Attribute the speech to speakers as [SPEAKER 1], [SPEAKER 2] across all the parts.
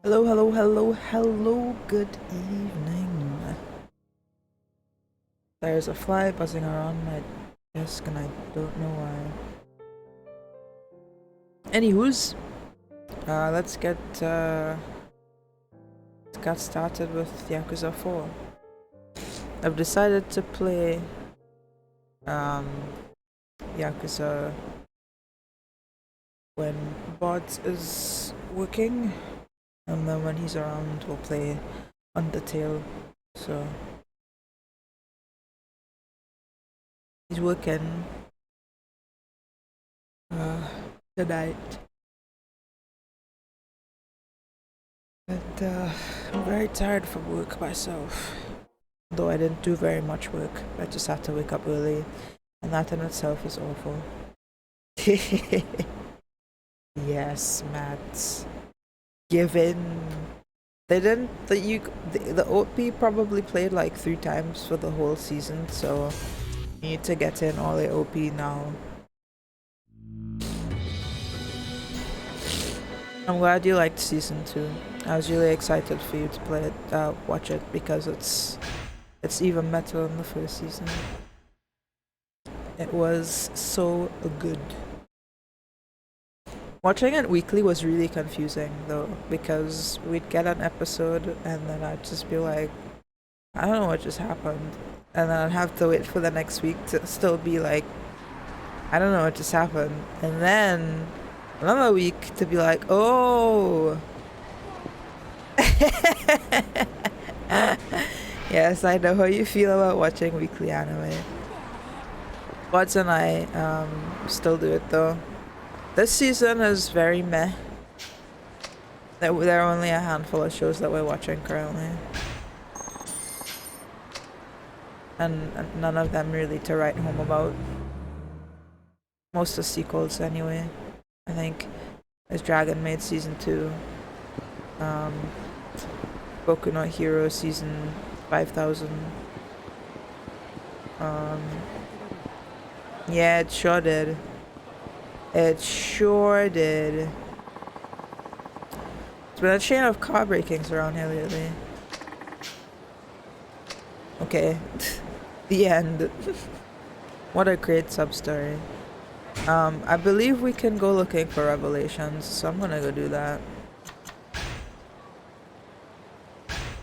[SPEAKER 1] Hello, hello, hello, hello, good evening. There's a fly buzzing around my desk and I don't know why. Anywho's, let's get started with Yakuza 4. I've decided to play Yakuza when Bods is working, and then when he's around we'll play Undertale. So he's working tonight, and I'm very tired from work myself. Though I didn't do very much work, I just had to wake up early, and that in itself is awful. Yes, Matt. Give in. They didn't. The OP probably played like 3 times for the whole season, so you need to get in all the OP now. I'm glad you liked season 2. I was really excited for you to play it, watch it, because it's even better than the first season. It was so good. Watching it weekly was really confusing though, because we'd get an episode and then I'd just be like, I don't know what just happened, and then I'd have to wait for the next week to still be like, I don't know what just happened, and then another week to be like, oh. Yes, I know how you feel about watching weekly anime. Buds and I still do it though. This season is very meh. There are only a handful of shows that we're watching currently. And none of them really to write home about. Most of sequels anyway. I think as Dragon Maid season 2. Boku no Hero season 5000. Yeah, it sure did. It sure did. There's been a chain of car breakings around here lately. Okay. The end. What a great sub-story. I believe we can go looking for revelations, so I'm gonna go do that.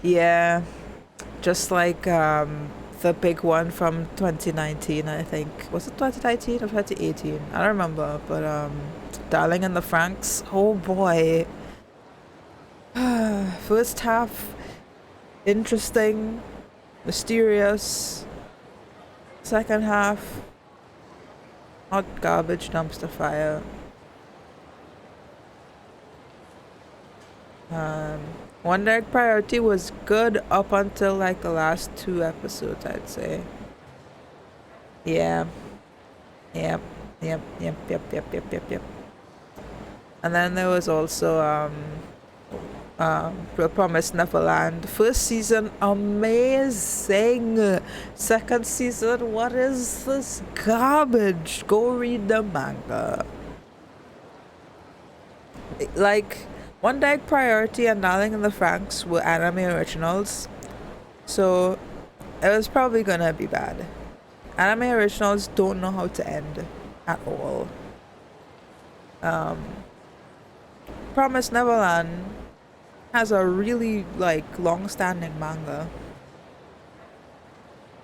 [SPEAKER 1] Yeah. Just like the big one from 2019, I think. Was it 2019 or 2018? I don't remember, but Darling in the Franxx. Oh boy. First half interesting, mysterious. Second half hot garbage dumpster fire. One Direct Priority was good up until like the last 2 episodes, I'd say. Yeah. Yep. And then there was also Promised Neverland. First season, amazing. Second season, what is this garbage? Go read the manga. Like, One Direct Priority and Darling in the Franxx were anime originals, so it was probably gonna be bad. Anime originals don't know how to end at all. Promised Neverland has a really like long-standing manga,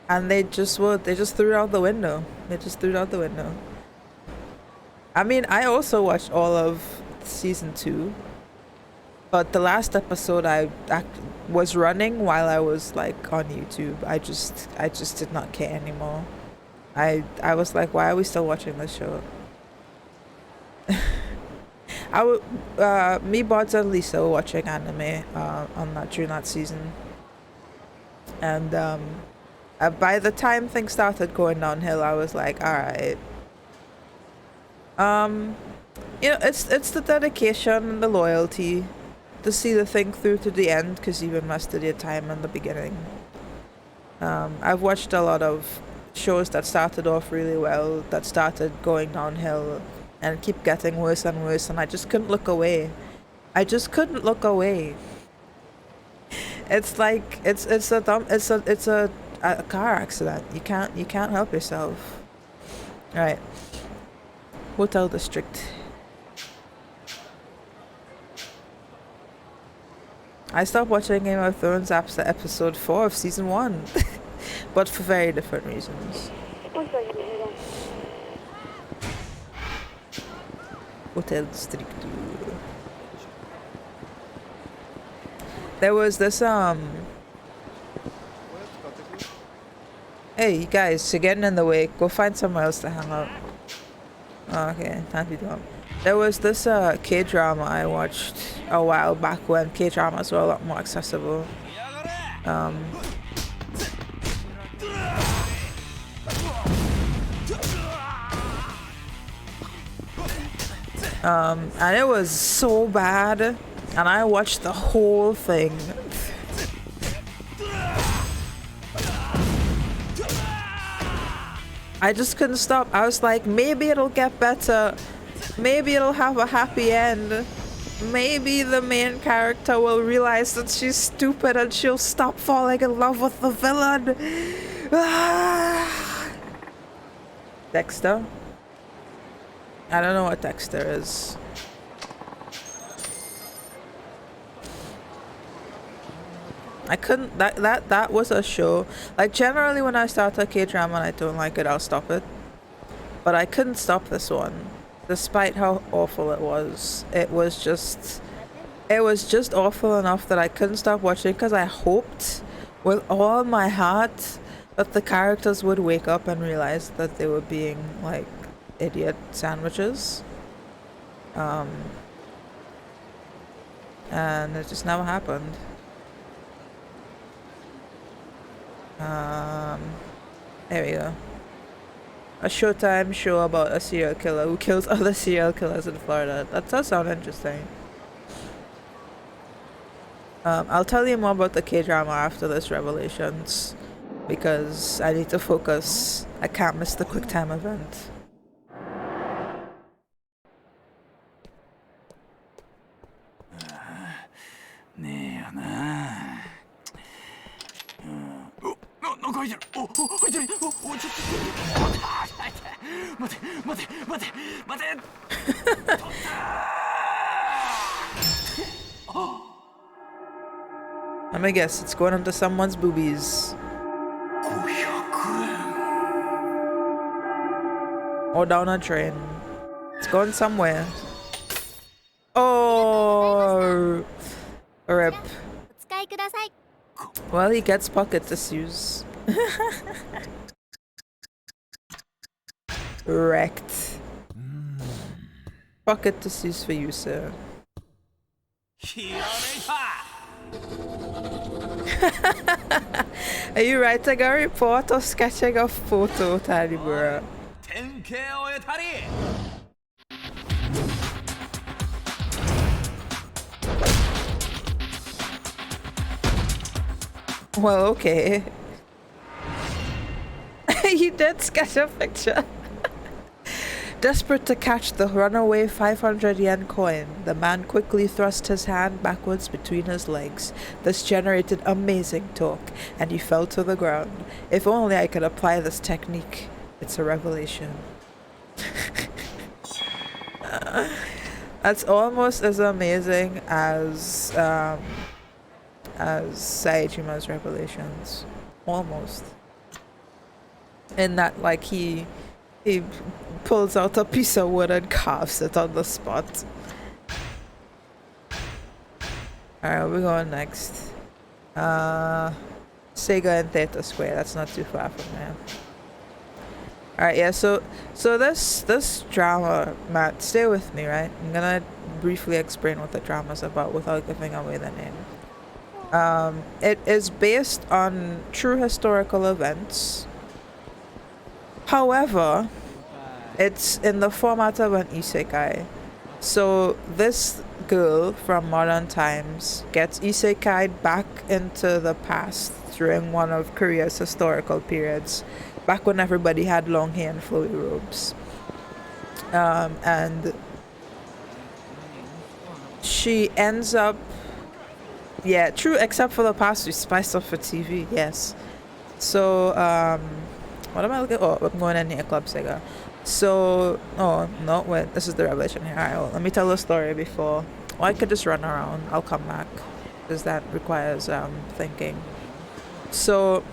[SPEAKER 1] and they just threw it out the window. I mean, I also watched all of season 2, but the last episode was running while I was like on YouTube. I just did not care anymore. I was like, why are we still watching this show? Me, Bods, and Lisa were watching anime during that season, and by the time things started going downhill, I was like, all right. It's the dedication and the loyalty to see the thing through to the end, because you've invested your time in the beginning. I've watched a lot of shows that started off really well, that started going downhill, and keep getting worse and worse, and I just couldn't look away. It's like it's a car accident. You can't help yourself. Right. Hotel District. I stopped watching Game of Thrones after episode 4 of season 1, but for very different reasons. Hotel District. There was this Hey, you guys, you're getting in the way. Go find somewhere else to hang out. Oh, okay, time to be dumb. There was this K-drama I watched a while back when K-dramas were a lot more accessible. And it was so bad, and I watched the whole thing. I just couldn't stop. I was like, maybe it'll get better. Maybe it'll have a happy end. Maybe the main character will realize that she's stupid and she'll stop falling in love with the villain. Dexter? I don't know what Dexter is. I couldn't. That was a show. Like, generally when I start a K-drama and I don't like it, I'll stop it. But I couldn't stop this one, despite how awful it was. It was just awful enough that I couldn't stop watching, because I hoped with all my heart that the characters would wake up and realize that they were being like idiot sandwiches. And it just never happened. There we go. A Showtime show about a serial killer who kills other serial killers in Florida. That does sound interesting. I'll tell you more about the K-drama after this Revelations, because I need to focus. I can't miss the quick time event. Let me guess, it's going into someone's boobies. Or down a drain. It's going somewhere. Oh, rip. Well, he gets pocket tissues. Wrecked. Pocket tissues for you, sir. Are you writing a report or sketching a photo, Tanimura? Well, okay. You did sketch a picture. Desperate to catch the runaway 500 yen coin, the man quickly thrust his hand backwards between his legs. This generated amazing torque, and he fell to the ground. If only I could apply this technique. It's a revelation. That's almost as amazing as Saejima's revelations. Almost. In that, like, he pulls out a piece of wood and carves it on the spot. Alright, we're going next. Sega and Theta Square, that's not too far from there. Alright, yeah, so this drama, Matt, stay with me, right? I'm gonna briefly explain what the drama's about without giving away the name. It is based on true historical events. However, it's in the format of an isekai. So this girl from modern times gets isekai'd back into the past during one of Korea's historical periods, back when everybody had long hair and flowy robes. And she ends up, yeah, true, except for the past, we spiced up for TV, yes. So, what am I looking? Oh, I'm going in here, Club Sega. So, oh, no, wait, this is the revelation here. Alright, well, let me tell the story before. Or I could just run around. I'll come back, because that requires thinking. So,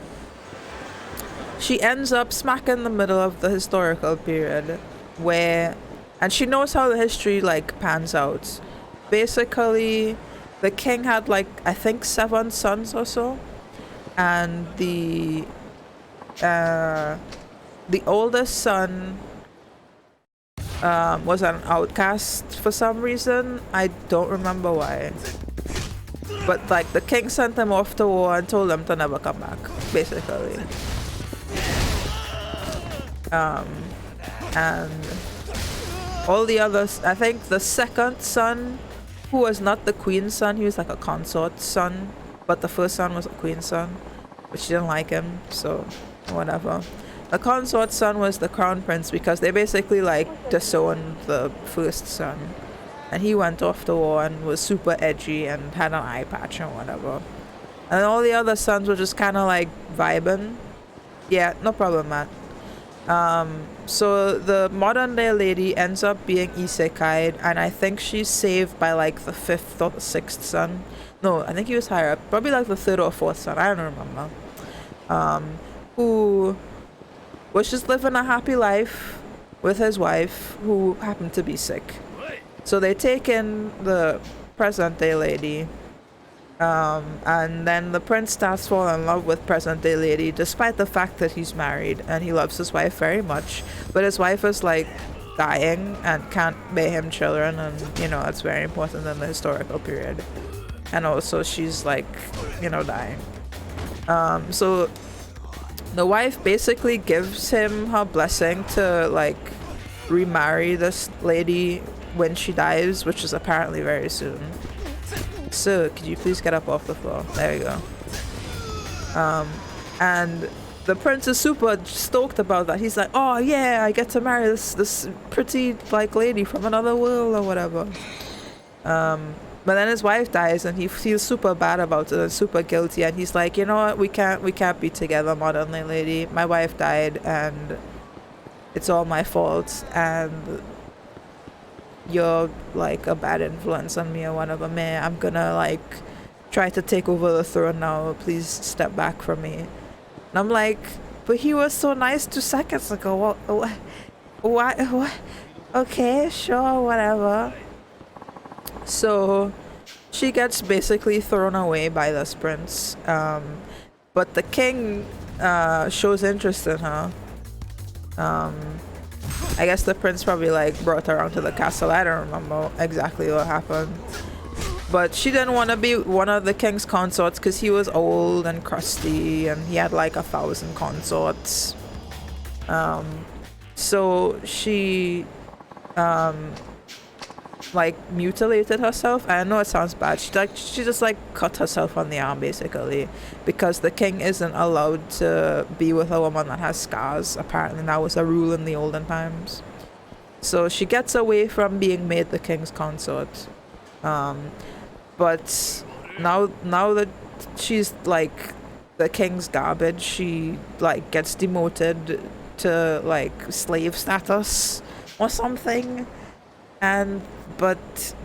[SPEAKER 1] she ends up smack in the middle of the historical period where, and she knows how the history, like, pans out. Basically, the king had, like, I think 7 sons or so, and the oldest son was an outcast for some reason. I don't remember why. But like the king sent him off to war and told him to never come back, basically. And all the others, I think the second son, who was not the queen's son, he was like a consort's son, but the first son was a queen's son, but she didn't like him, so whatever. The consort's son was the crown prince because they basically like disowned the first son, and he went off to war and was super edgy and had an eye patch and whatever. And all the other sons were just kind of like vibing. Yeah, no problem, Matt. So the modern day lady ends up being isekai'd, and I think she's saved by like the 5th or the 6th son. No, I think he was higher up, probably like the 3rd or 4th son, I don't remember. Who was just living a happy life with his wife, who happened to be sick. So they take in the present day lady, And then the prince starts falling in love with present day lady, despite the fact that he's married and he loves his wife very much. But his wife is like dying and can't bear him children, and it's very important in the historical period. And also she's like, dying. So the wife basically gives him her blessing to like remarry this lady when she dies, which is apparently very soon. So, could you please get up off the floor? There you go. And the prince is super stoked about that. He's like, oh yeah, I get to marry this pretty like lady from another world or whatever. But then his wife dies and he feels super bad about it and super guilty, and he's like, you know what, we can't be together, modern day lady. My wife died and it's all my fault, and you're like a bad influence on me or whatever, man. I'm gonna like try to take over the throne now. Please step back from me. And I'm like, but he was so nice 2 seconds ago. What? Okay, sure, whatever. So she gets basically thrown away by this prince. But the king shows interest in her. I guess the prince probably like brought her around to the castle. I don't remember exactly what happened. But she didn't want to be one of the king's consorts because he was old and crusty and he had like 1,000 consorts. So she like mutilated herself. I know it sounds bad. She just like cut herself on the arm basically, because the king isn't allowed to be with a woman that has scars. Apparently that was a rule in the olden times. So she gets away from being made the king's consort. But now that she's like the king's garbage, she like gets demoted to like slave status or something. But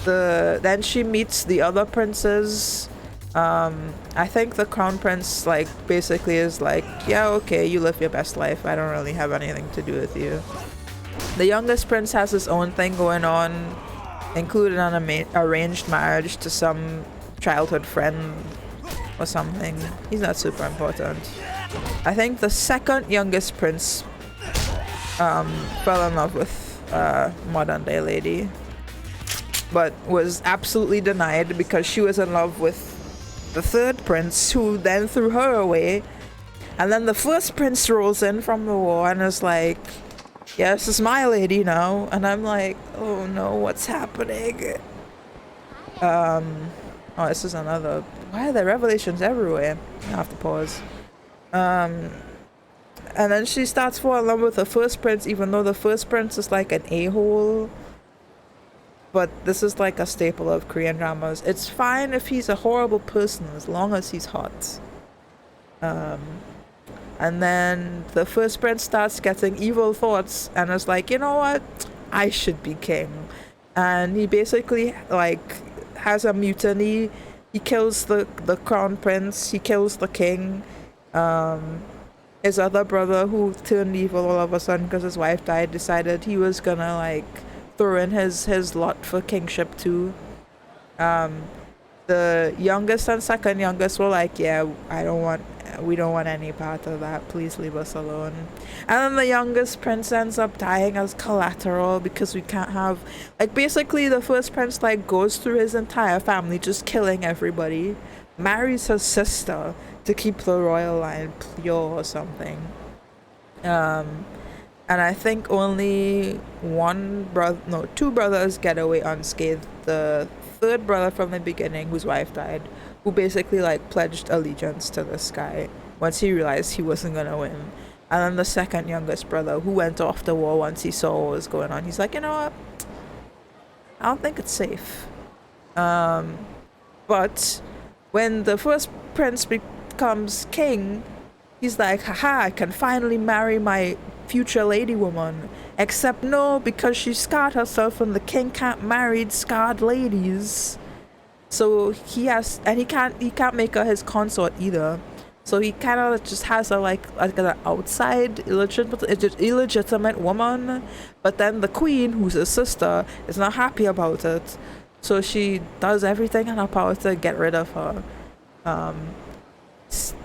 [SPEAKER 1] then she meets the other princes. I think the crown prince like basically is like, yeah, okay, you live your best life, I don't really have anything to do with you. The youngest prince has his own thing going on, including an arranged marriage to some childhood friend or something. He's not super important. I think the second youngest prince fell in love with modern day lady, but was absolutely denied because she was in love with the third prince, who then threw her away. And then the first prince rolls in from the war and is like, yeah, this is my lady now. And I'm like, oh no, what's happening? Oh, this is another. Why are there revelations everywhere? I have to pause. And then she starts falling in love with the first prince, even though the first prince is like an a-hole. But this is like a staple of Korean dramas. It's fine if he's a horrible person as long as he's hot. And then the first prince starts getting evil thoughts and is like, you know what? I should be king. And he basically like has a mutiny. He kills the crown prince. He kills the king. His other brother, who turned evil all of a sudden because his wife died, decided he was gonna like throw in his lot for kingship too. The youngest and second youngest were like, yeah, we don't want any part of that, please leave us alone. And then the youngest prince ends up dying as collateral because we can't have, like, basically the first prince like goes through his entire family just killing everybody, marries his sister to keep the royal line pure or something. And I think only two brothers get away unscathed. The third brother from the beginning, whose wife died, who basically like pledged allegiance to this guy once he realized he wasn't gonna win. And then the second youngest brother, who went off to war once he saw what was going on. He's like, you know what? I don't think it's safe. But when the first prince becomes king, he's like, haha, I can finally marry my future lady woman. Except no, because she scarred herself and the king can't marry scarred ladies. So he can't make her his consort either. So he kind of just has a like an outside illegitimate woman. But then the queen, who's his sister, is not happy about it. So she does everything in her power to get rid of her.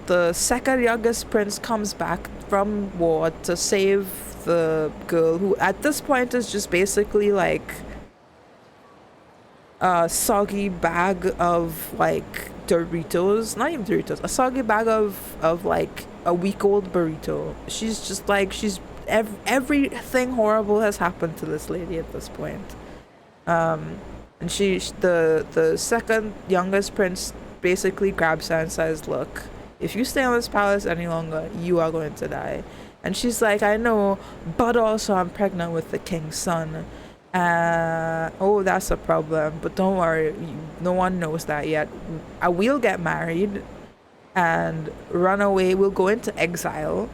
[SPEAKER 1] The second youngest prince comes back from war to save the girl, who at this point is just basically like a soggy bag of like Doritos, not even Doritos, a soggy bag of like a week-old burrito. She's just like, everything horrible has happened to this lady at this point. And the second youngest prince basically grabs her and says, look, if you stay in this palace any longer, you are going to die. And she's like, I know, but also I'm pregnant with the king's son. Oh, that's a problem, but don't worry, no one knows that yet. I will get married and run away. We'll go into exile,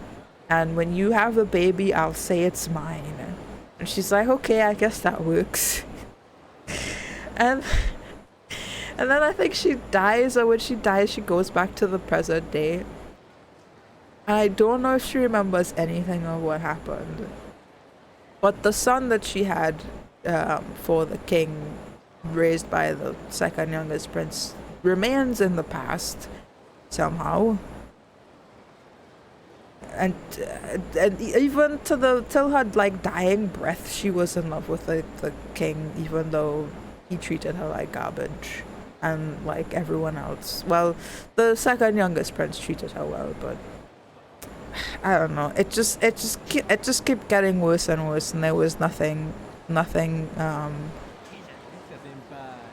[SPEAKER 1] and when you have a baby, I'll say it's mine. And she's like, okay, I guess that works. and then I think she dies, or when she dies, she goes back to the present day. I don't know if she remembers anything of what happened, but the son that she had for the king, raised by the second youngest prince, remains in the past somehow. And even till her like dying breath, she was in love with the king, even though he treated her like garbage, and like everyone else. Well, the second youngest prince treated her well, but I don't know. It just kept getting worse and worse, and there was nothing.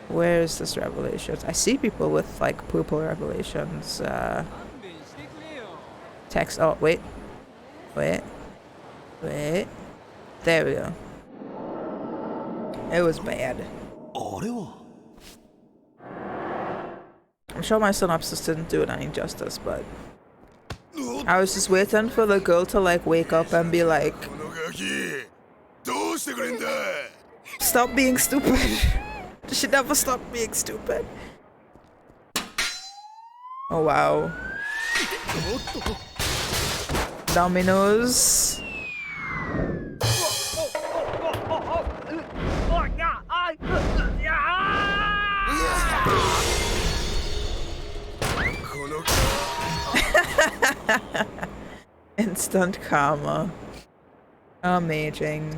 [SPEAKER 1] Where is this revelations? I see people with like purple revelations. Text. Oh wait. There we go. It was bad. I'm sure my synopsis didn't do it any justice, but I was just waiting for the girl to like wake up and be like, stop being stupid. She never stopped being stupid. Oh wow. Dominoes. Instant karma. Amazing.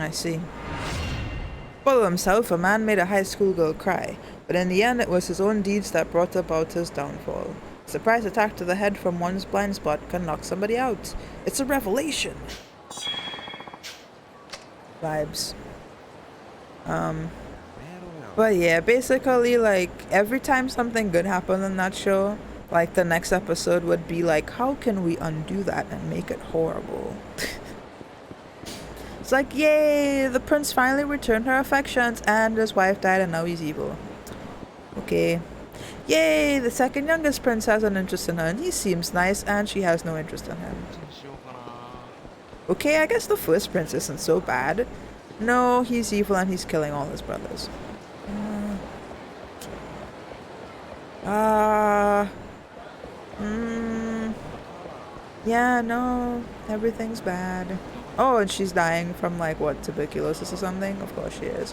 [SPEAKER 1] I see. Full of himself, a man made a high school girl cry, but in the end it was his own deeds that brought about his downfall. A surprise attack to the head from one's blind spot can knock somebody out. It's a revelation. Vibes. But yeah, basically like every time something good happened in that show, like the next episode would be like, how can we undo that and make it horrible? It's like, yay, the prince finally returned her affections and his wife died and now he's evil. Okay. Yay, the second youngest prince has an interest in her and he seems nice and she has no interest in him. Okay, I guess the first prince isn't so bad. No, he's evil and he's killing all his brothers. Yeah, no, everything's bad. Oh, and she's dying from like what, tuberculosis or something? Of course she is.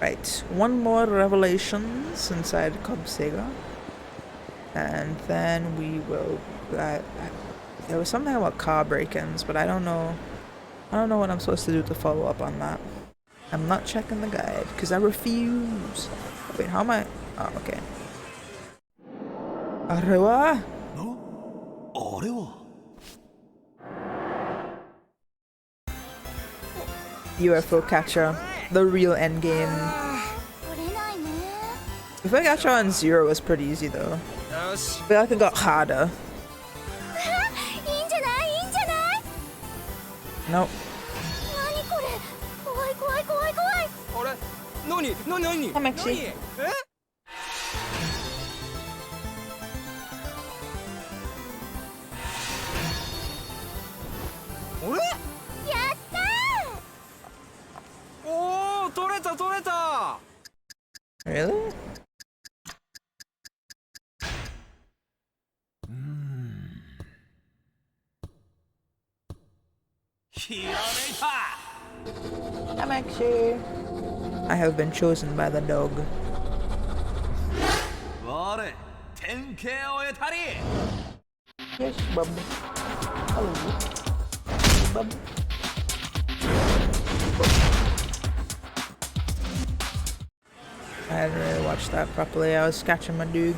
[SPEAKER 1] Right, one more revelations inside Cub Sega. And then we will there was something about car break-ins, but I don't know what I'm supposed to do to follow up on that. I'm not checking the guide because I refuse. Wait, how am I? Oh, okay. Arewa? UFO catcher, the real endgame. UFO catcher on 0 was pretty easy though. I feel like it got harder. Nope. I'm actually. Really? I'm actually. I have been chosen by the dog. Yes, bub. Hello, bub. I hadn't really watched that properly. I was scratching my doog.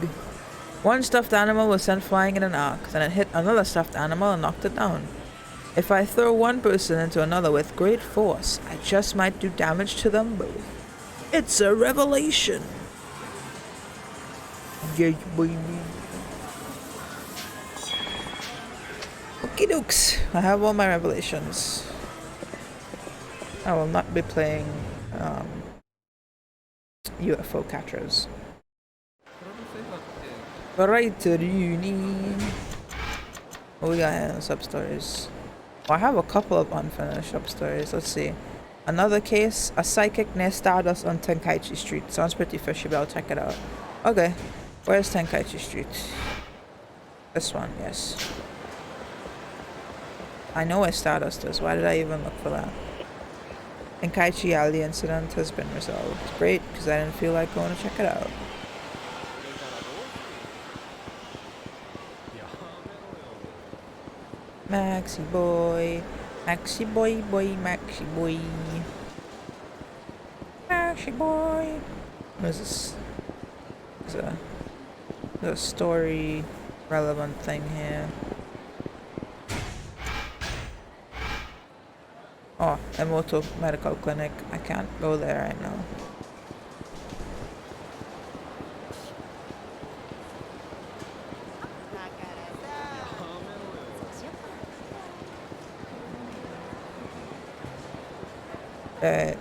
[SPEAKER 1] One stuffed animal was sent flying in an arc, then it hit another stuffed animal and knocked it down. If I throw one person into another with great force, I just might do damage to them both. It's a revelation. Yeah, baby. Okie dokes. I have all my revelations. I will not be playing UFO catchers. Right, Rooney. What we got here in Substories? Well, I have a couple of unfinished Substories. Let's see. Another case, a psychic near Stardust on Tenkaichi Street. Sounds pretty fishy, but I'll check it out. Okay, where's Tenkaichi Street? This one, yes. I know where Stardust is. Why did I even look for that? Tenkaichi Alley incident has been resolved. Great, because I didn't feel like going to check it out. Maxi boy, Maxi boy, Maxi boy, Maxi boy. What is this? There's a story relevant thing here. Oh, Emoto Medical Clinic. I can't go there right now.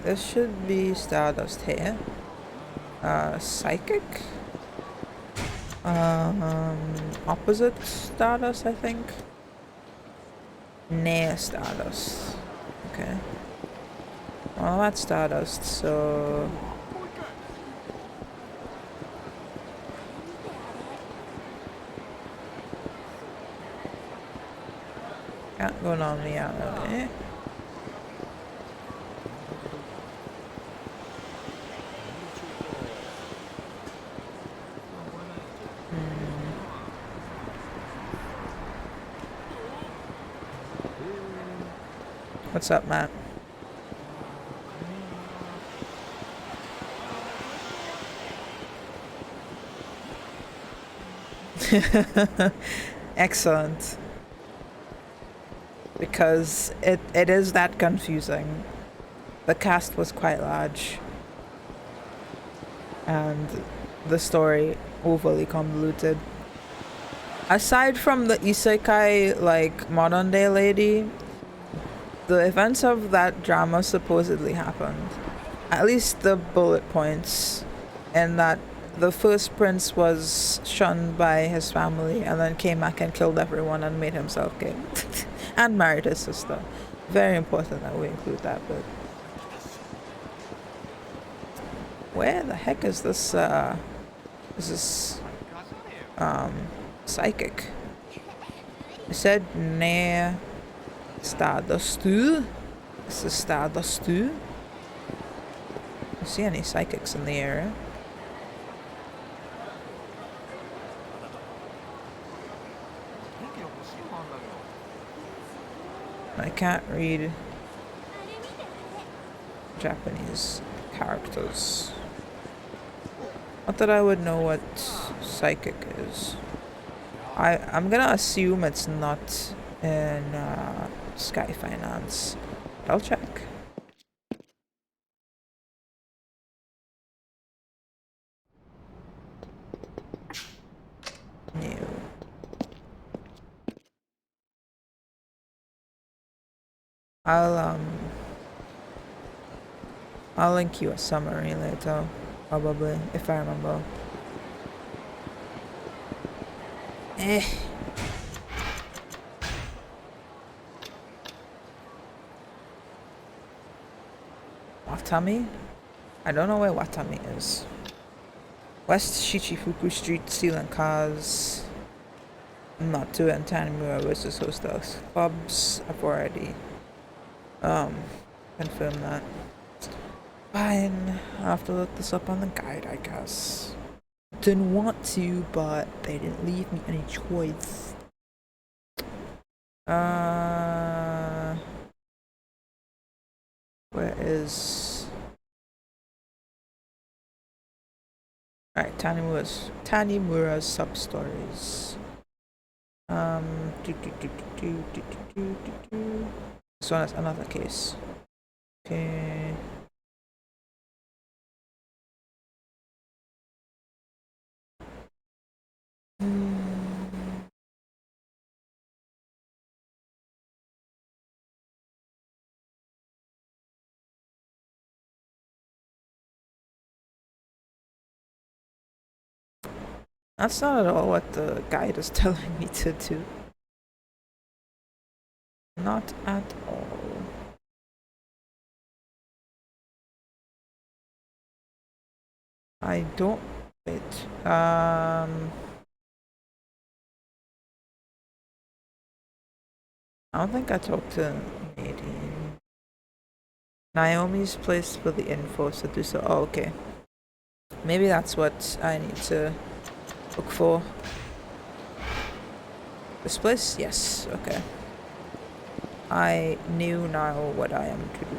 [SPEAKER 1] This should be Stardust here. Psychic? Opposite Stardust, I think. Near Stardust. Okay. Well, that's Stardust, so... Can't go on the alley. What's up, Matt? Excellent. Because it is that confusing. The cast was quite large. And the story overly convoluted. Aside from the isekai, like, modern day lady, the events of that drama supposedly happened. At least the bullet points. And that the first prince was shunned by his family and then came back and killed everyone and made himself king. And married his sister. Very important that we include that bit. Where the heck is this, psychic? I said near Stardust. This is Stardust. Do you see any psychics in the area? I can't read Japanese characters. Not that I would know what psychic is. I'm gonna assume it's not in Sky Finance. I'll check. New. I'll I'll link you a summary later, probably, if I remember. Watami? I don't know where Watami is. West Shichifuku Street, stealing cars. Matsu and Tanimura versus Hostels. Clubs, I've already confirmed that. Fine, I'll have to look this up on the guide, I guess. Didn't want to, but they didn't leave me any choice. Where is... Alright, Tanimura's Substories. This one is another case. Okay. That's not at all what the guide is telling me to do. Not at all. I don't... Wait. I don't think I talked to Nadine. Naomi's place for the info, so do so. Oh, okay. Maybe that's what I need to look for. This place? Yes, okay. I knew now what I am to do.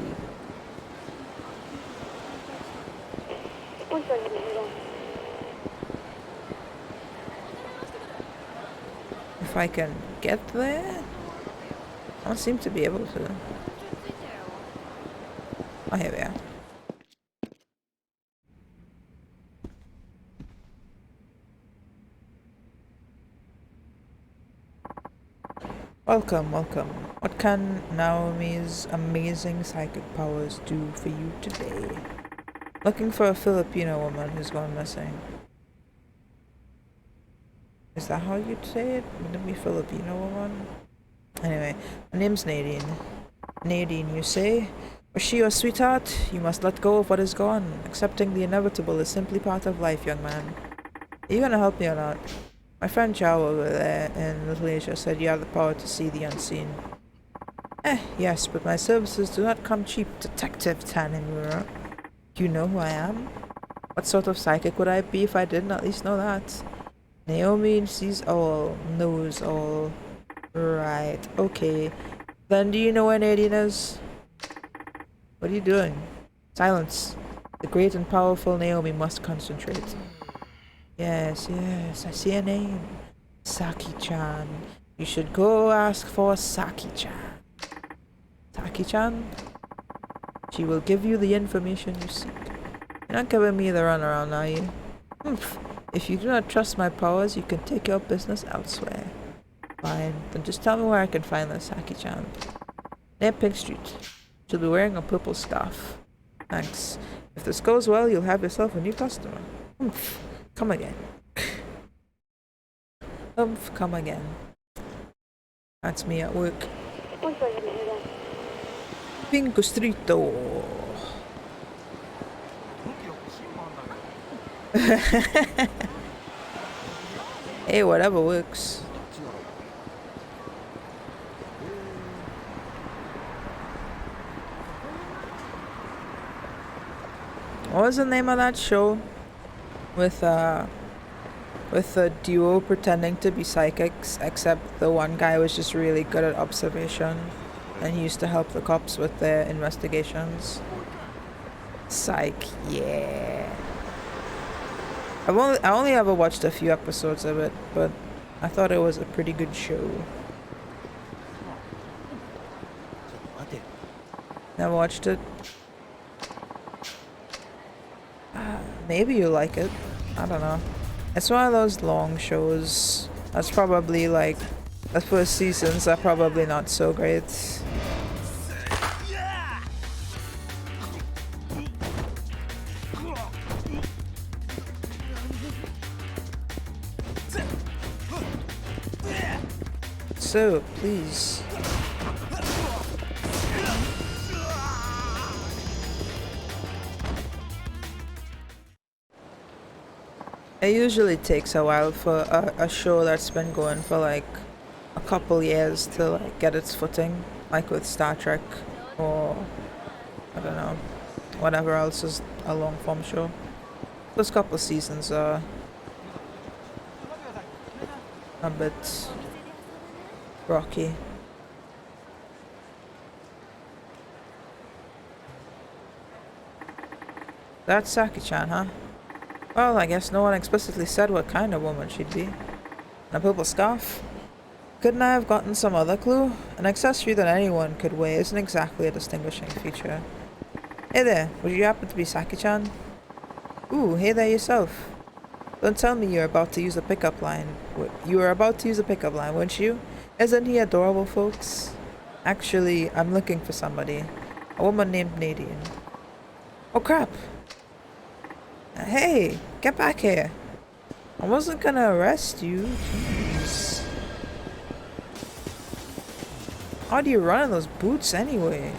[SPEAKER 1] If I can get there? I don't seem to be able to. Oh, here we are. Welcome, welcome. What can Naomi's amazing psychic powers do for you today? Looking for a Filipino woman who's gone missing. Is that how you'd say it? Would it be Filipino woman? Anyway, her name's Nadine. Nadine, you say? Was she your sweetheart? You must let go of what is gone. Accepting the inevitable is simply part of life, young man. Are you gonna help me or not? My friend Chow over there in Little Asia said you have the power to see the unseen. Yes, but my services do not come cheap, Detective Tanimura. Do you know who I am? What sort of psychic would I be if I didn't at least know that? Naomi sees all, knows all. Right, okay. Then do you know where Nadine is? What are you doing? Silence. The great and powerful Naomi must concentrate. Yes, I see a name. Saki-chan. You should go ask for Saki-chan. Saki-chan? She will give you the information you seek. You're not giving me the runaround, are you? Oomph. If you do not trust my powers, you can take your business elsewhere. Fine, then just tell me where I can find this Saki-chan. Near Pink Street. She'll be wearing a purple scarf. Thanks. If this goes well, you'll have yourself a new customer. Oomph. Come again. Oomph, come again. That's me at work. Pink Streeto. Hey, whatever works. What was the name of that show? With a duo pretending to be psychics, except the one guy was just really good at observation, and he used to help the cops with their investigations. Psych, yeah. I only ever watched a few episodes of it, but I thought it was a pretty good show. Never watched it. Maybe you like it. I don't know. It's one of those long shows. That's probably like the first seasons are probably not so great. So, please. It usually takes a while for a show that's been going for like a couple years to like get its footing, like with Star Trek or I don't know, whatever else is a long form show. Those couple seasons are a bit rocky. That's Saki-chan, huh? Well, I guess no one explicitly said what kind of woman she'd be. And a purple scarf? Couldn't I have gotten some other clue? An accessory that anyone could wear isn't exactly a distinguishing feature. Hey there, would you happen to be Saki-chan? Ooh, hey there yourself. Don't tell me you're about to use a pickup line. You were about to use a pickup line, weren't you? Isn't he adorable, folks? Actually, I'm looking for somebody. A woman named Nadine. Oh crap! Hey, get back here. I wasn't gonna arrest you. Jeez. How do you run in those boots anyway?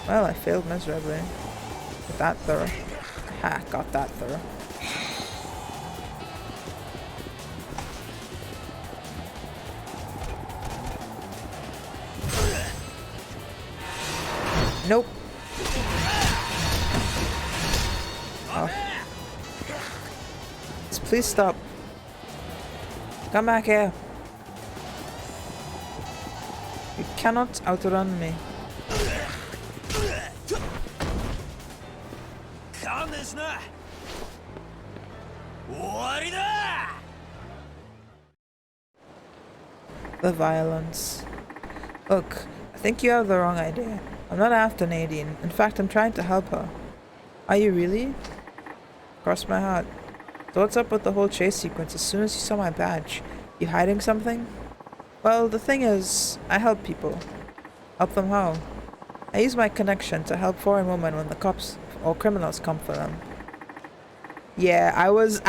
[SPEAKER 1] Well, I failed miserably. Got that thorough. Ha, got that thorough. Nope. Oh. Please stop. Come back here. You cannot outrun me. The violence. Look, I think you have the wrong idea. I'm not after Nadine. In fact, I'm trying to help her. Are you really? Cross my heart. So what's up with the whole chase sequence as soon as you saw my badge? You hiding something? Well, the thing is, I help people. Help them how? I use my connection to help foreign women when the cops or criminals come for them. Yeah, I was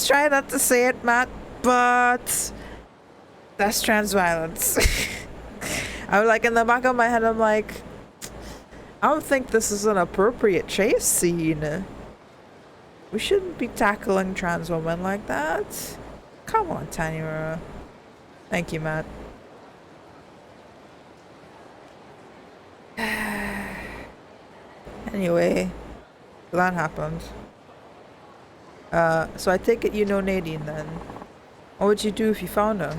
[SPEAKER 1] trying not to say it, Matt, but that's trans violence. I'm like, in the back of my head, I'm like, I don't think this is an appropriate chase scene. We shouldn't be tackling trans women like that. Come on, Tanimura. Thank you, Matt. Anyway, that happened. So I take it you know Nadine then. What would you do if you found her?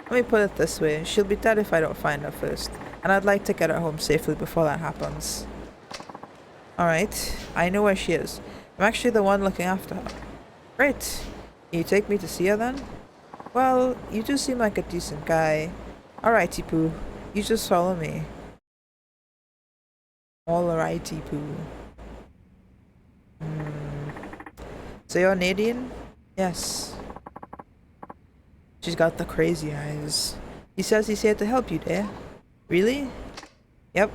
[SPEAKER 1] Let me put it this way, she'll be dead if I don't find her first, and I'd like to get her home safely before that happens. Alright, I know where she is. I'm actually the one looking after her. Great. Can you take me to see her then? Well, you do seem like a decent guy. Alrighty, Pooh. You just follow me. Alrighty, Pooh. So you're Nadine? Yes. She's got the crazy eyes. He says he's here to help you, dear. Really? Yep.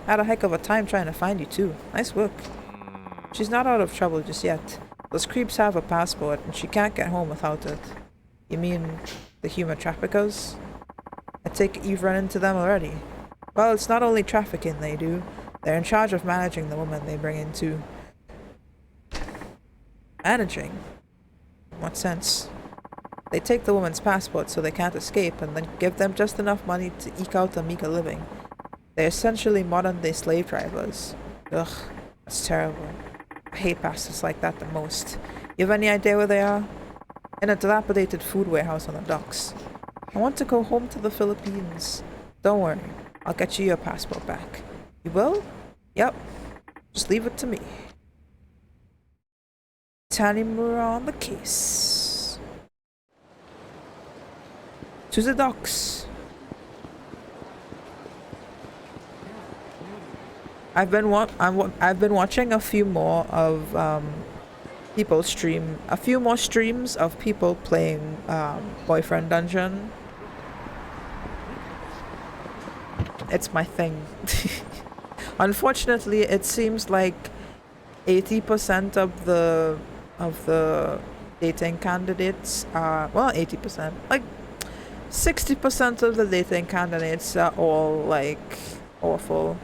[SPEAKER 1] Had a heck of a time trying to find you too. Nice work. She's not out of trouble just yet. Those creeps have a passport and she can't get home without it. You mean the human traffickers? I take it you've run into them already. Well, it's not only trafficking they do. They're in charge of managing the women they bring in too. Managing? In what sense? They take the woman's passport so they can't escape and then give them just enough money to eke out a meager living. They're essentially modern-day slave drivers. Ugh, that's terrible. I hate bastards like that the most. You have any idea where they are? In a dilapidated food warehouse on the docks. I want to go home to the Philippines. Don't worry, I'll get you your passport back. You will? Yep. Just leave it to me. Tanimura on the case. To the docks. I've been watching a few more of people stream a few more streams of people playing Boyfriend Dungeon. It's my thing. Unfortunately, it seems like 80% of the dating candidates are, well, 80%, like 60% of the dating candidates are all like awful.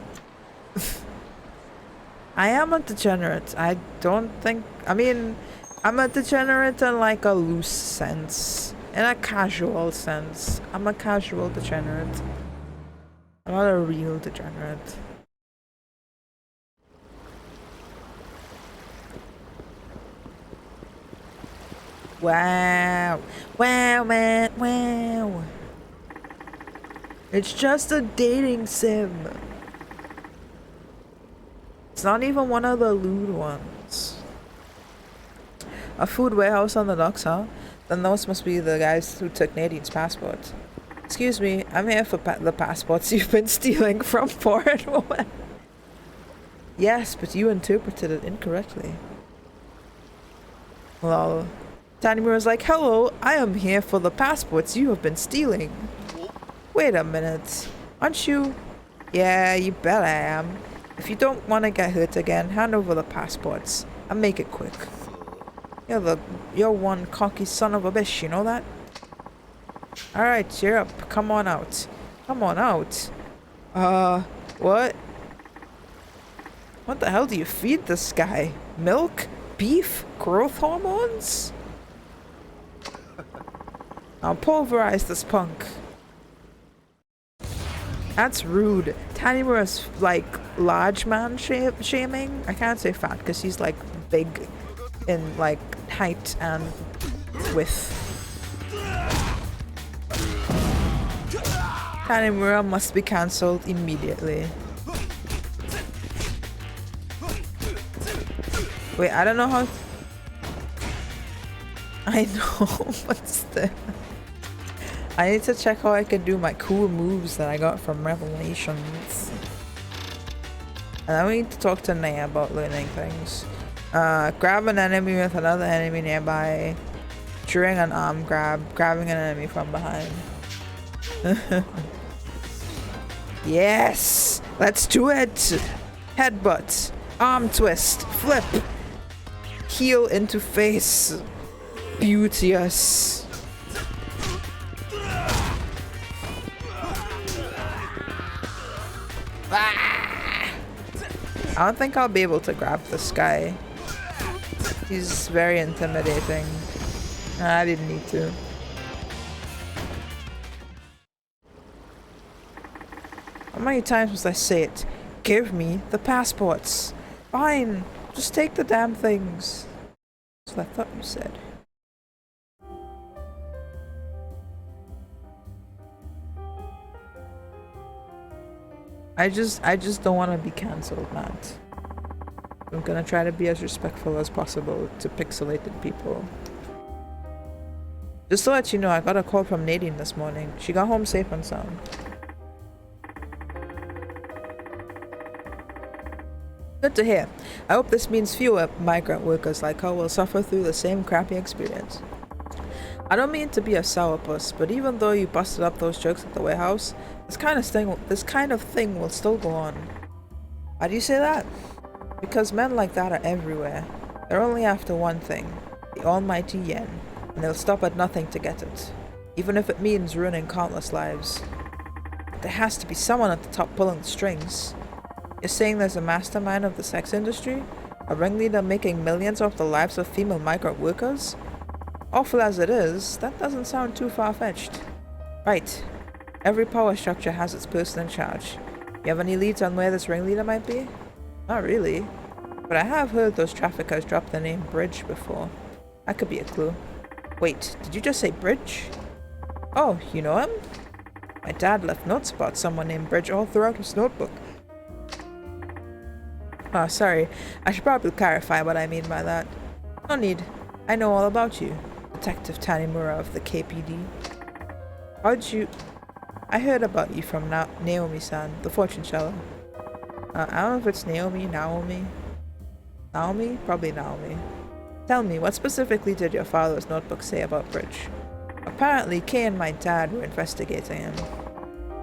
[SPEAKER 1] I am a degenerate. I don't think, I mean, I'm a degenerate in like a loose sense, in a casual sense. I'm a casual degenerate. I'm not a real degenerate. Wow. Wow, man. Wow. It's just a dating sim. It's not even one of the lewd ones. A food warehouse on the docks, huh? Then those must be the guys who took Nadine's passport. Excuse me, I'm here for the passports you've been stealing from foreign women. Yes, but you interpreted it incorrectly. Lol. Tanimura's like, hello, I am here for the passports you have been stealing. Wait a minute. Aren't you? Yeah, you bet I am. If you don't want to get hurt again, hand over the passports. And make it quick. You're one cocky son of a bitch, you know that? Alright, cheer up. Come on out. Come on out. What? What the hell do you feed this guy? Milk? Beef? Growth hormones? I'll pulverize this punk. That's rude. Tanimura's like large man shaming. I can't say fat because he's like big in like height and width. Tanimura must be cancelled immediately. Wait, I don't know how. I know, what's the. I need to check how I can do my cool moves that I got from Revelations. And then we need to talk to Naya about learning things. Grab an enemy with another enemy nearby. During an arm grab, grabbing an enemy from behind. Yes! Let's do it! Headbutt. Arm twist. Flip. Heel into face. Beauteous. Ah! I don't think I'll be able to grab this guy. He's very intimidating. I didn't need to. How many times must I say it? Give me the passports. Fine. Just take the damn things. That's what I thought you said. I just don't want to be cancelled, Matt. I'm gonna try to be as respectful as possible to pixelated people. Just to let you know, I got a call from Nadine this morning. She got home safe and sound. Good to hear. I hope this means fewer migrant workers like her will suffer through the same crappy experience. I don't mean to be a sourpuss, but even though you busted up those jokes at the warehouse, this kind of thing will still go on. Why do you say that? Because men like that are everywhere. They're only after one thing, the almighty yen, and they'll stop at nothing to get it, even if it means ruining countless lives. But there has to be someone at the top pulling the strings. You're saying there's a mastermind of the sex industry? A ringleader making millions off the lives of female migrant workers? Awful as it is, that doesn't sound too far-fetched. Right. Every power structure has its person in charge. You have any leads on where this ringleader might be? Not really. But I have heard those traffickers drop the name Bridge before. That could be a clue. Wait, did you just say Bridge? Oh, you know him? My dad left notes about someone named Bridge all throughout his notebook. Oh, sorry. I should probably clarify what I mean by that. No need. I know all about you. Detective Tanimura of the KPD. How'd you... I heard about you from Naomi-san, the fortune teller. I don't know if it's Naomi. Naomi? Probably Naomi. Tell me, what specifically did your father's notebook say about Bridge? Apparently, Kay and my dad were investigating him.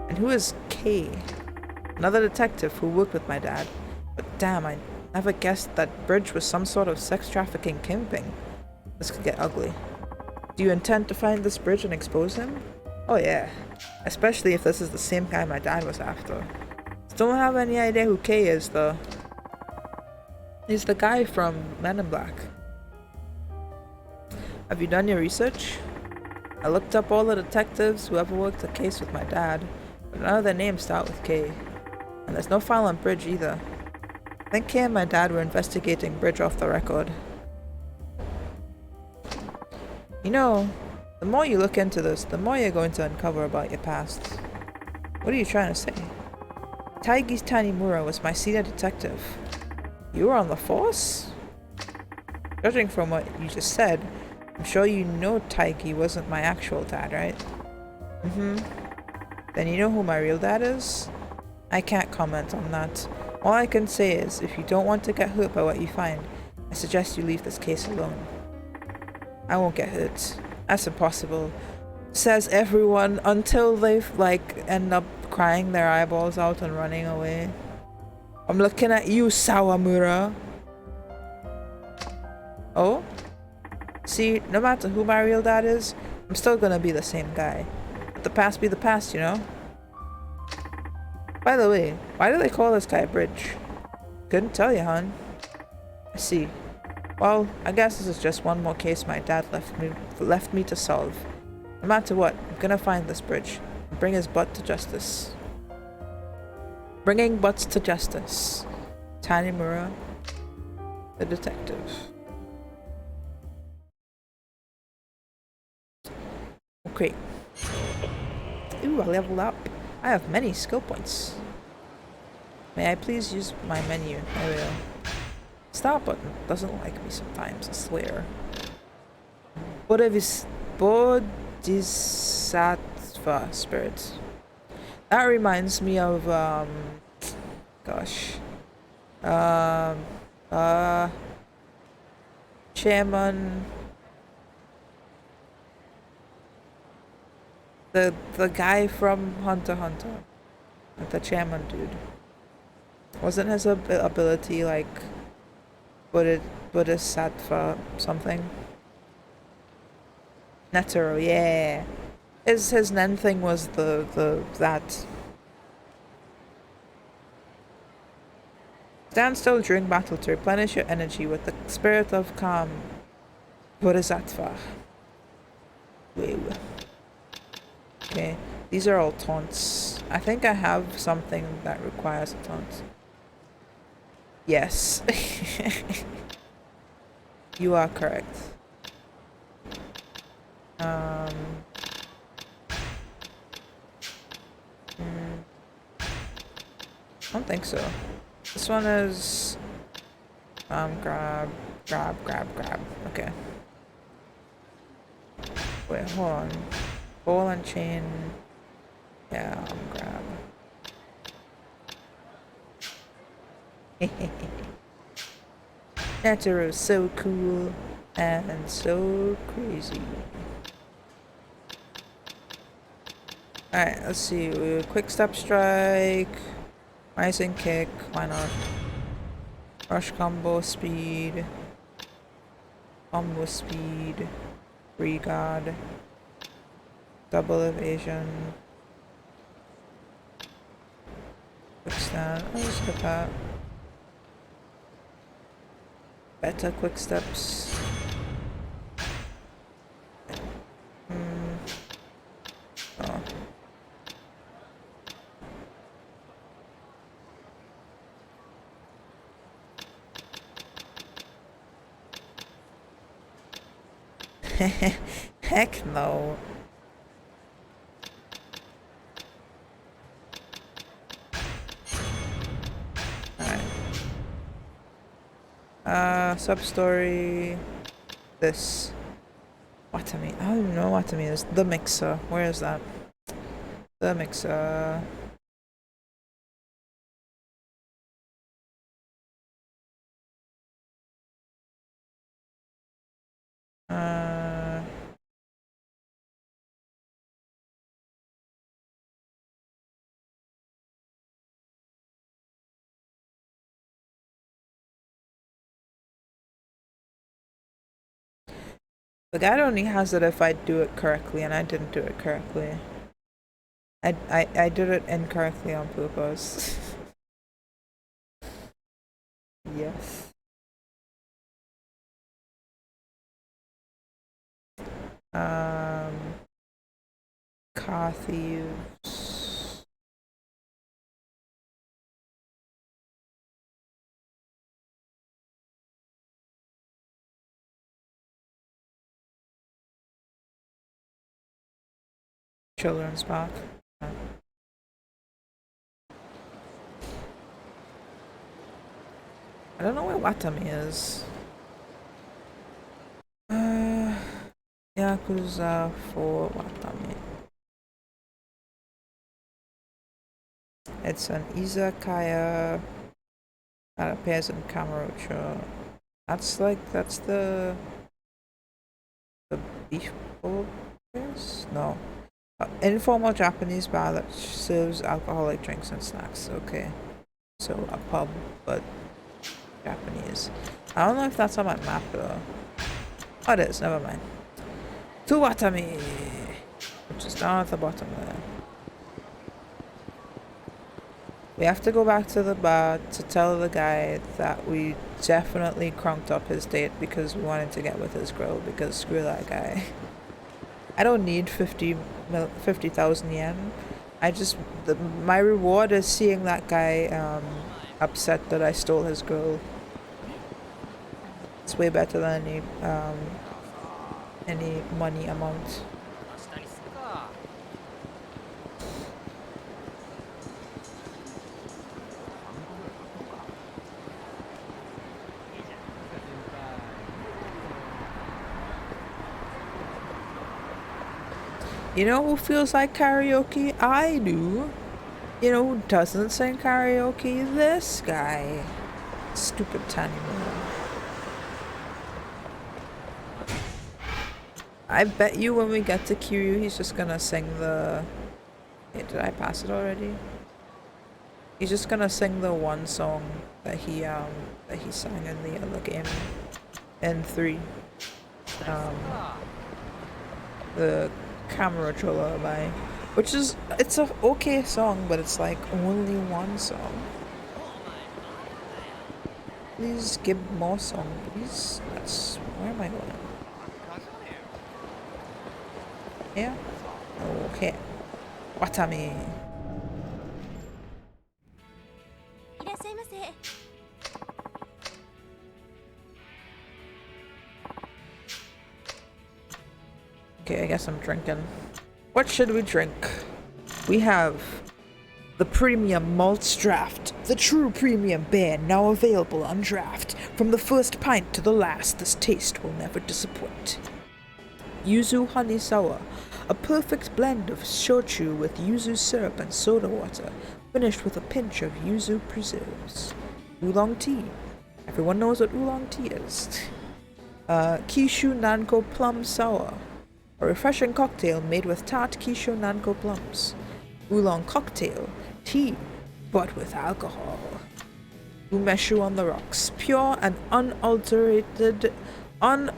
[SPEAKER 1] And who is Kay? Another detective who worked with my dad. But damn, Never guessed that Bridge was some sort of sex trafficking kingpin. This could get ugly. Do you intend to find this Bridge and expose him? Oh yeah. Especially if this is the same guy my dad was after. Still don't have any idea who K is though. He's the guy from Men in Black. Have you done your research? I looked up all the detectives who ever worked a case with my dad, but none of their names start with K. And there's no file on Bridge either. I think Kay and my dad were investigating Bridge off the record. You know, the more you look into this, the more you're going to uncover about your past. What are you trying to say? Taigi's Tanimura was my senior detective. You were on the force? Judging from what you just said, I'm sure you know Taigi wasn't my actual dad, right? Mm-hmm. Then you know who my real dad is? I can't comment on that. All I can say is, if you don't want to get hurt by what you find, I suggest you leave this case alone. I won't get hurt. That's impossible. Says everyone until they've end up crying their eyeballs out and running away. I'm looking at you, Sawamura. Oh? See, no matter who my real dad is, I'm still gonna be the same guy. Let the past be the past, you know? By the way, why do they call this guy Bridge? Couldn't tell you, hon. I see. Well, I guess this is just one more case my dad left me to solve. No matter what, I'm gonna find this Bridge and bring his butt to justice. Bringing butts to justice. Tanimura, the detective. Okay. Ooh, I leveled up. I have many skill points. May I please use my menu? There we go. Start button doesn't like me sometimes, I swear. Bodhisattva spirit. That reminds me of gosh. Chairman, the guy from Hunter x Hunter. The chairman dude. Wasn't his ability like Bodhisattva something? Netero, yeah. His Nen thing was that. Stand still during battle to replenish your energy with the spirit of calm. Bodhisattva. Wait. Okay, these are all taunts. I think I have something that requires a taunt. Yes. You are correct. I don't think so. This one is grab. Okay. Wait, hold on. Ball and chain. Yeah, grab. Netero is so cool and so crazy. Alright, let's see. Quick step strike. Rising kick. Why not? Rush combo speed. Combo speed. Free guard. Double evasion. Quick stand. Oh, let's get that. Better quick steps. Oh. Heck no. Substory. This. Watami. I don't even know what Watami is. The mixer. Where is that? The mixer. The guide only has it if I do it correctly, and I didn't do it correctly. I did it incorrectly on purpose. Yes. Car thieves. Children's park. I don't know where Watami is. Yakuza for Watami. It's an izakaya that appears in Kamurocho. That's the beef bowl place? No. Informal Japanese bar that serves alcoholic drinks and snacks. Okay. So a pub, but Japanese. I don't know if that's on my map though. Oh, it is. Never mind. To Watami, which is down at the bottom there. We have to go back to the bar to tell the guy that we definitely crunked up his date because we wanted to get with his girl, because screw that guy. I don't need 50,000 yen. My reward is seeing that guy upset that I stole his girl. It's way better than any money amount. You know who feels like karaoke? I do. You know who doesn't sing karaoke? This guy. Stupid Tanimura. I bet you when we get to Kiryu, he's just gonna sing the... Hey, did I pass it already? He's just gonna sing the one song that he sang in the other game. In 3. The Kamurocho Lullaby. Which is, it's a okay song, but it's like only one song. Please give more song, please. Where am I going? Yeah? Okay. Watami. Okay, I guess I'm drinking. What should we drink? We have the premium malts draft, the true premium beer now available on draft. From the first pint to the last, this taste will never disappoint. Yuzu honey sour, a perfect blend of shochu with yuzu syrup and soda water, finished with a pinch of yuzu preserves. Oolong tea. Everyone knows what oolong tea is. Kishu Nanko plum sour, a refreshing cocktail made with tart Kishu Nanko plums. Oolong cocktail, tea, but with alcohol. Umeshu on the rocks, pure and unadulterated, I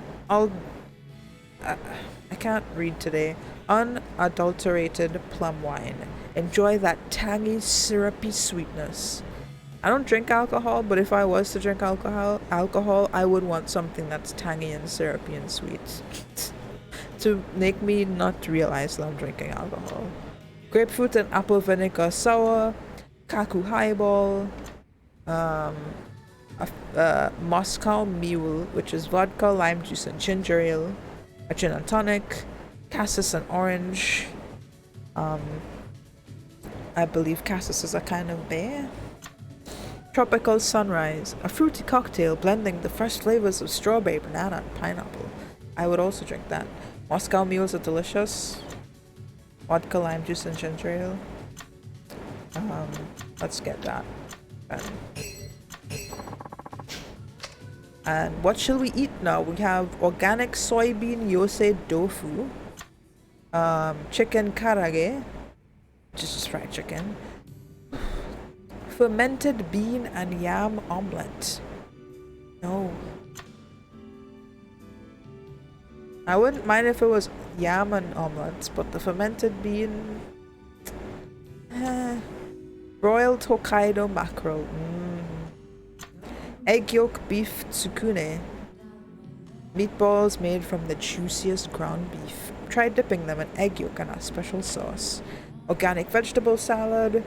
[SPEAKER 1] can't read today. Unadulterated plum wine. Enjoy that tangy, syrupy sweetness. I don't drink alcohol, but if I was to drink alcohol, I would want something that's tangy and syrupy and sweet. To make me not realize that I'm drinking alcohol. Grapefruit and apple vinegar sour, kaku highball, Moscow Mule, which is vodka, lime juice, and ginger ale, a gin and tonic, cassis and orange. I believe cassis is a kind of beer. Tropical Sunrise, a fruity cocktail blending the fresh flavors of strawberry, banana, and pineapple. I would also drink that. Moscow Mules are delicious. Vodka, lime juice, and ginger ale. Let's get that. And what shall we eat now? We have organic soybean yosei tofu, chicken karage, which is just fried chicken, fermented bean and yam omelette. No. I wouldn't mind if it was yam and omelets, but the fermented bean... Broiled Hokkaido mackerel. Egg yolk beef tsukune. Meatballs made from the juiciest ground beef. Try dipping them in egg yolk and a special sauce. Organic vegetable salad.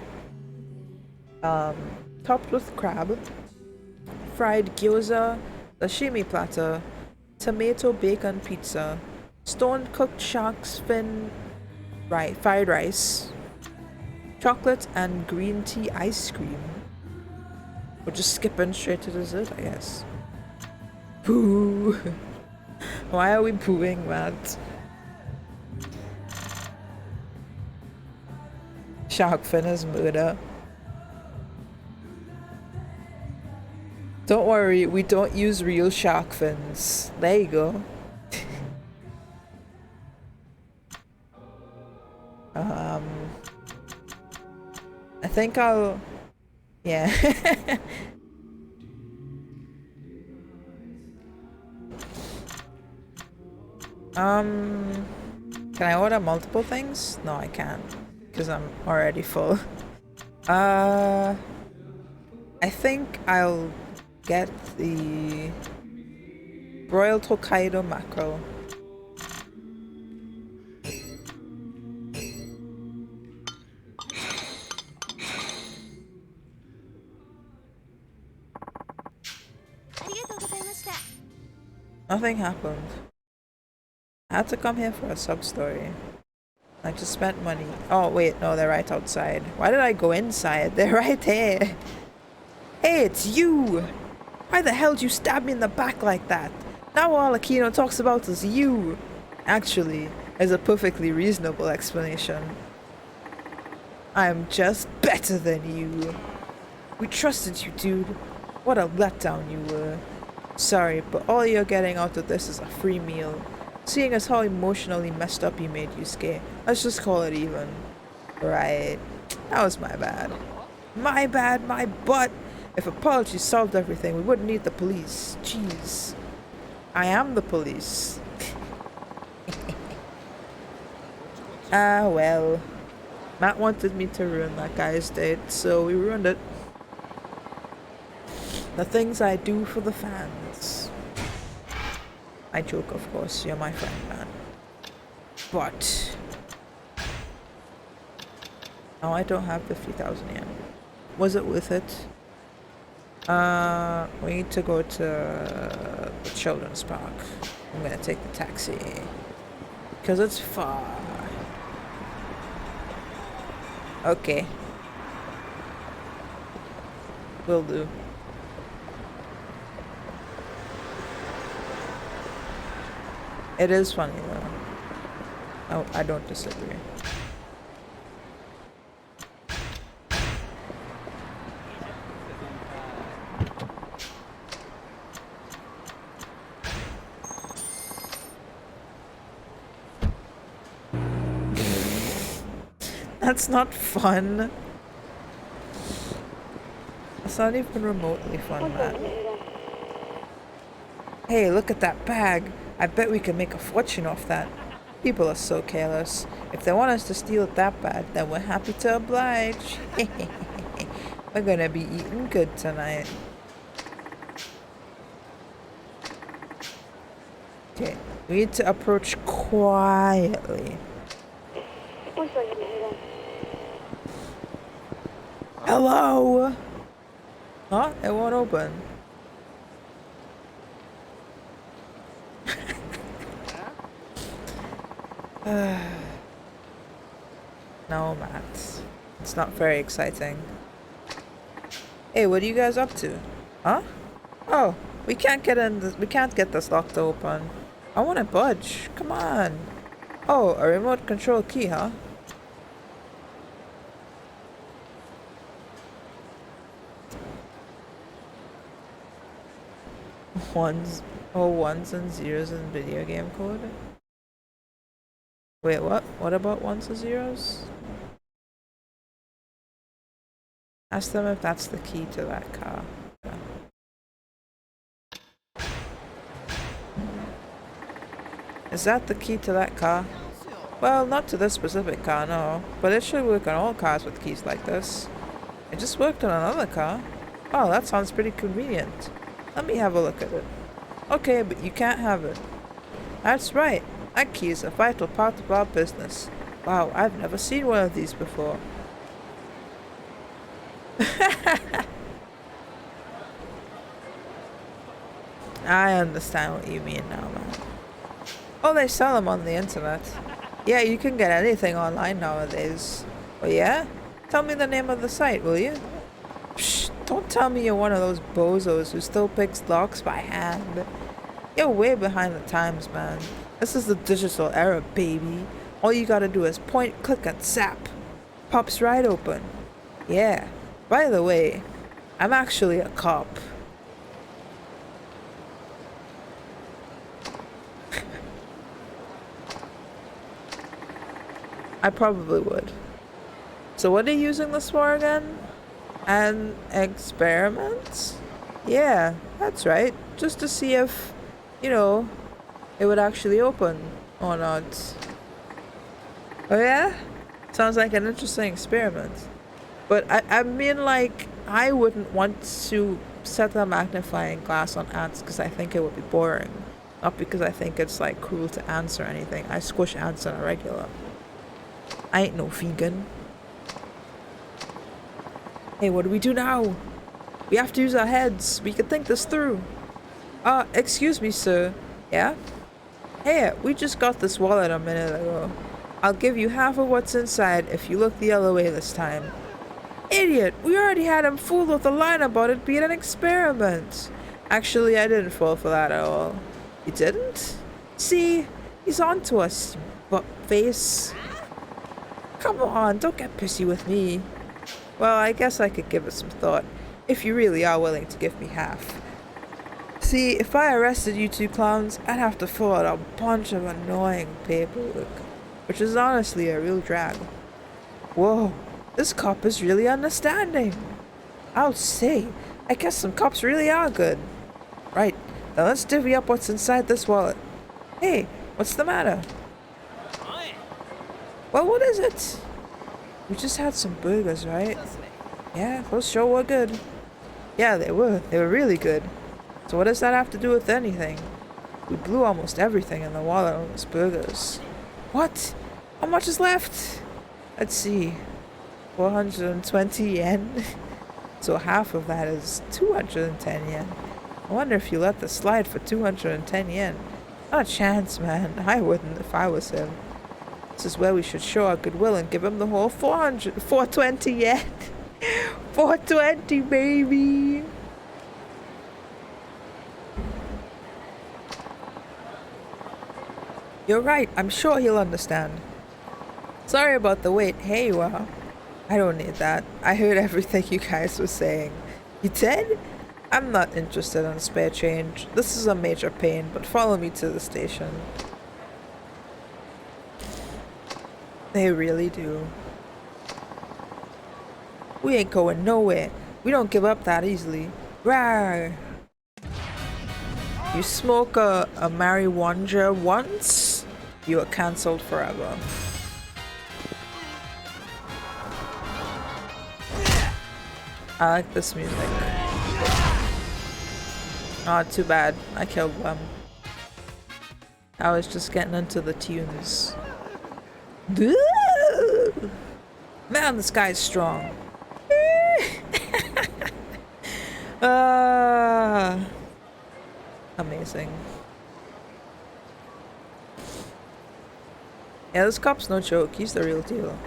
[SPEAKER 1] Topped with crab. Fried gyoza. Sashimi platter. Tomato bacon pizza. Stone cooked shark's fin fried rice. Chocolate and green tea ice cream. We're just skipping straight to dessert, I guess. Poo! Why are we pooing, Matt? Shark fin is murder. Don't worry, we don't use real shark fins. There you go. I think I'll... Yeah. Can I order multiple things? No, I can't. Because I'm already full. I think I'll get the broiled Hokkaido mackerel. Nothing happened. I had to come here for a sub-story. I just spent money. Oh, wait, no, they're right outside. Why did I go inside? They're right here. Hey, it's you! Why the hell did you stab me in the back like that? Now all Aquino talks about is you! Actually, there's a perfectly reasonable explanation. I'm just better than you. We trusted you, dude. What a letdown you were. Sorry, but all you're getting out of this is a free meal. Seeing as how emotionally messed up you made Yusuke, let's just call it even. Right. That was my bad. My bad, my butt! If apologies solved everything, we wouldn't need the police. Jeez. I am the police. Ah, well. Matt wanted me to ruin that guy's date, so we ruined it. The things I do for the fans. I joke, of course. You're my friend, man. But... now I don't have 50,000 yen. Was it worth it? We need to go to the children's park. I'm gonna take the taxi. Because it's far. Okay. Will do. It is funny though. Oh, I don't disagree. That's not fun. It's not even remotely fun, Matt. Hey, look at that bag. I bet we can make a fortune off that. People are so careless. If they want us to steal it that bad, then we're happy to oblige. We're gonna be eating good tonight. Okay, we need to approach quietly. Hello? Huh? It won't open. No, Matt. It's not very exciting. Hey, what are you guys up to? Huh? Oh, we can't get in this, we can't get this lock to open. I want to budge. Come on. Oh, a remote control key, huh? Ones and zeros in video game code? Wait, what? What about ones and zeros? Ask them if that's the key to that car. Is that the key to that car? Well, not to this specific car, no. But it should work on all cars with keys like this. It just worked on another car. Oh, that sounds pretty convenient. Let me have a look at it. Okay, but you can't have it. That's right. That key is a vital part of our business. Wow, I've never seen one of these before. I understand what you mean now, man. Oh, they sell them on the internet. Yeah, you can get anything online nowadays. Oh yeah? Tell me the name of the site, will you? Psh, don't tell me you're one of those bozos who still picks locks by hand. You're way behind the times, man. This is the digital era, baby. All you gotta do is point, click, and zap. Pops right open. Yeah. By the way, I'm actually a cop. I probably would. So what are you using this for again? An experiment? Yeah, that's right. Just to see if, you know, it would actually open or not. Oh yeah? Sounds like an interesting experiment. But I mean, like, I wouldn't want to set a magnifying glass on ants because I think it would be boring. Not because I think it's, like, cruel to ants or anything. I squish ants on a regular. I ain't no vegan. Hey, what do we do now? We have to use our heads. We can think this through. Excuse me, sir. Yeah? Hey, we just got this wallet a minute ago. I'll give you half of what's inside if you look the other way this time. Idiot! We already had him fooled with a line about it being an experiment. Actually, I didn't fall for that at all. You didn't? See? He's on to us, you butt face. Come on, don't get pissy with me. Well, I guess I could give it some thought, if you really are willing to give me half. See, if I arrested you two clowns, I'd have to fill out a bunch of annoying paperwork, which is honestly a real drag. Whoa, this cop is really understanding. I'll say, I guess some cops really are good. Right, now let's divvy up what's inside this wallet. Hey, what's the matter? Well, what is it? We just had some burgers, right? Yeah, those sure were good. Yeah, they were. They were really good. So what does that have to do with anything? We blew almost everything in the wallet on those burgers. What? How much is left? Let's see. 420 yen. So half of that is 210 yen. I wonder if you let this slide for 210 yen. Not a chance, man. I wouldn't if I was him. This is where we should show our goodwill and give him the whole 420 yen. 420, baby. You're right. I'm sure he'll understand. Sorry about the wait. Hey, you are. I don't need that. I heard everything you guys were saying. You did? I'm not interested in spare change. This is a major pain, but follow me to the station. They really do. We ain't going nowhere. We don't give up that easily. Rawr! You smoke a marijuana once, you are cancelled forever. I like this music. Oh, too bad. I killed them. I was just getting into the tunes. Man, this guy's strong. Amazing. Yeah, this cop's no joke. He's the real deal.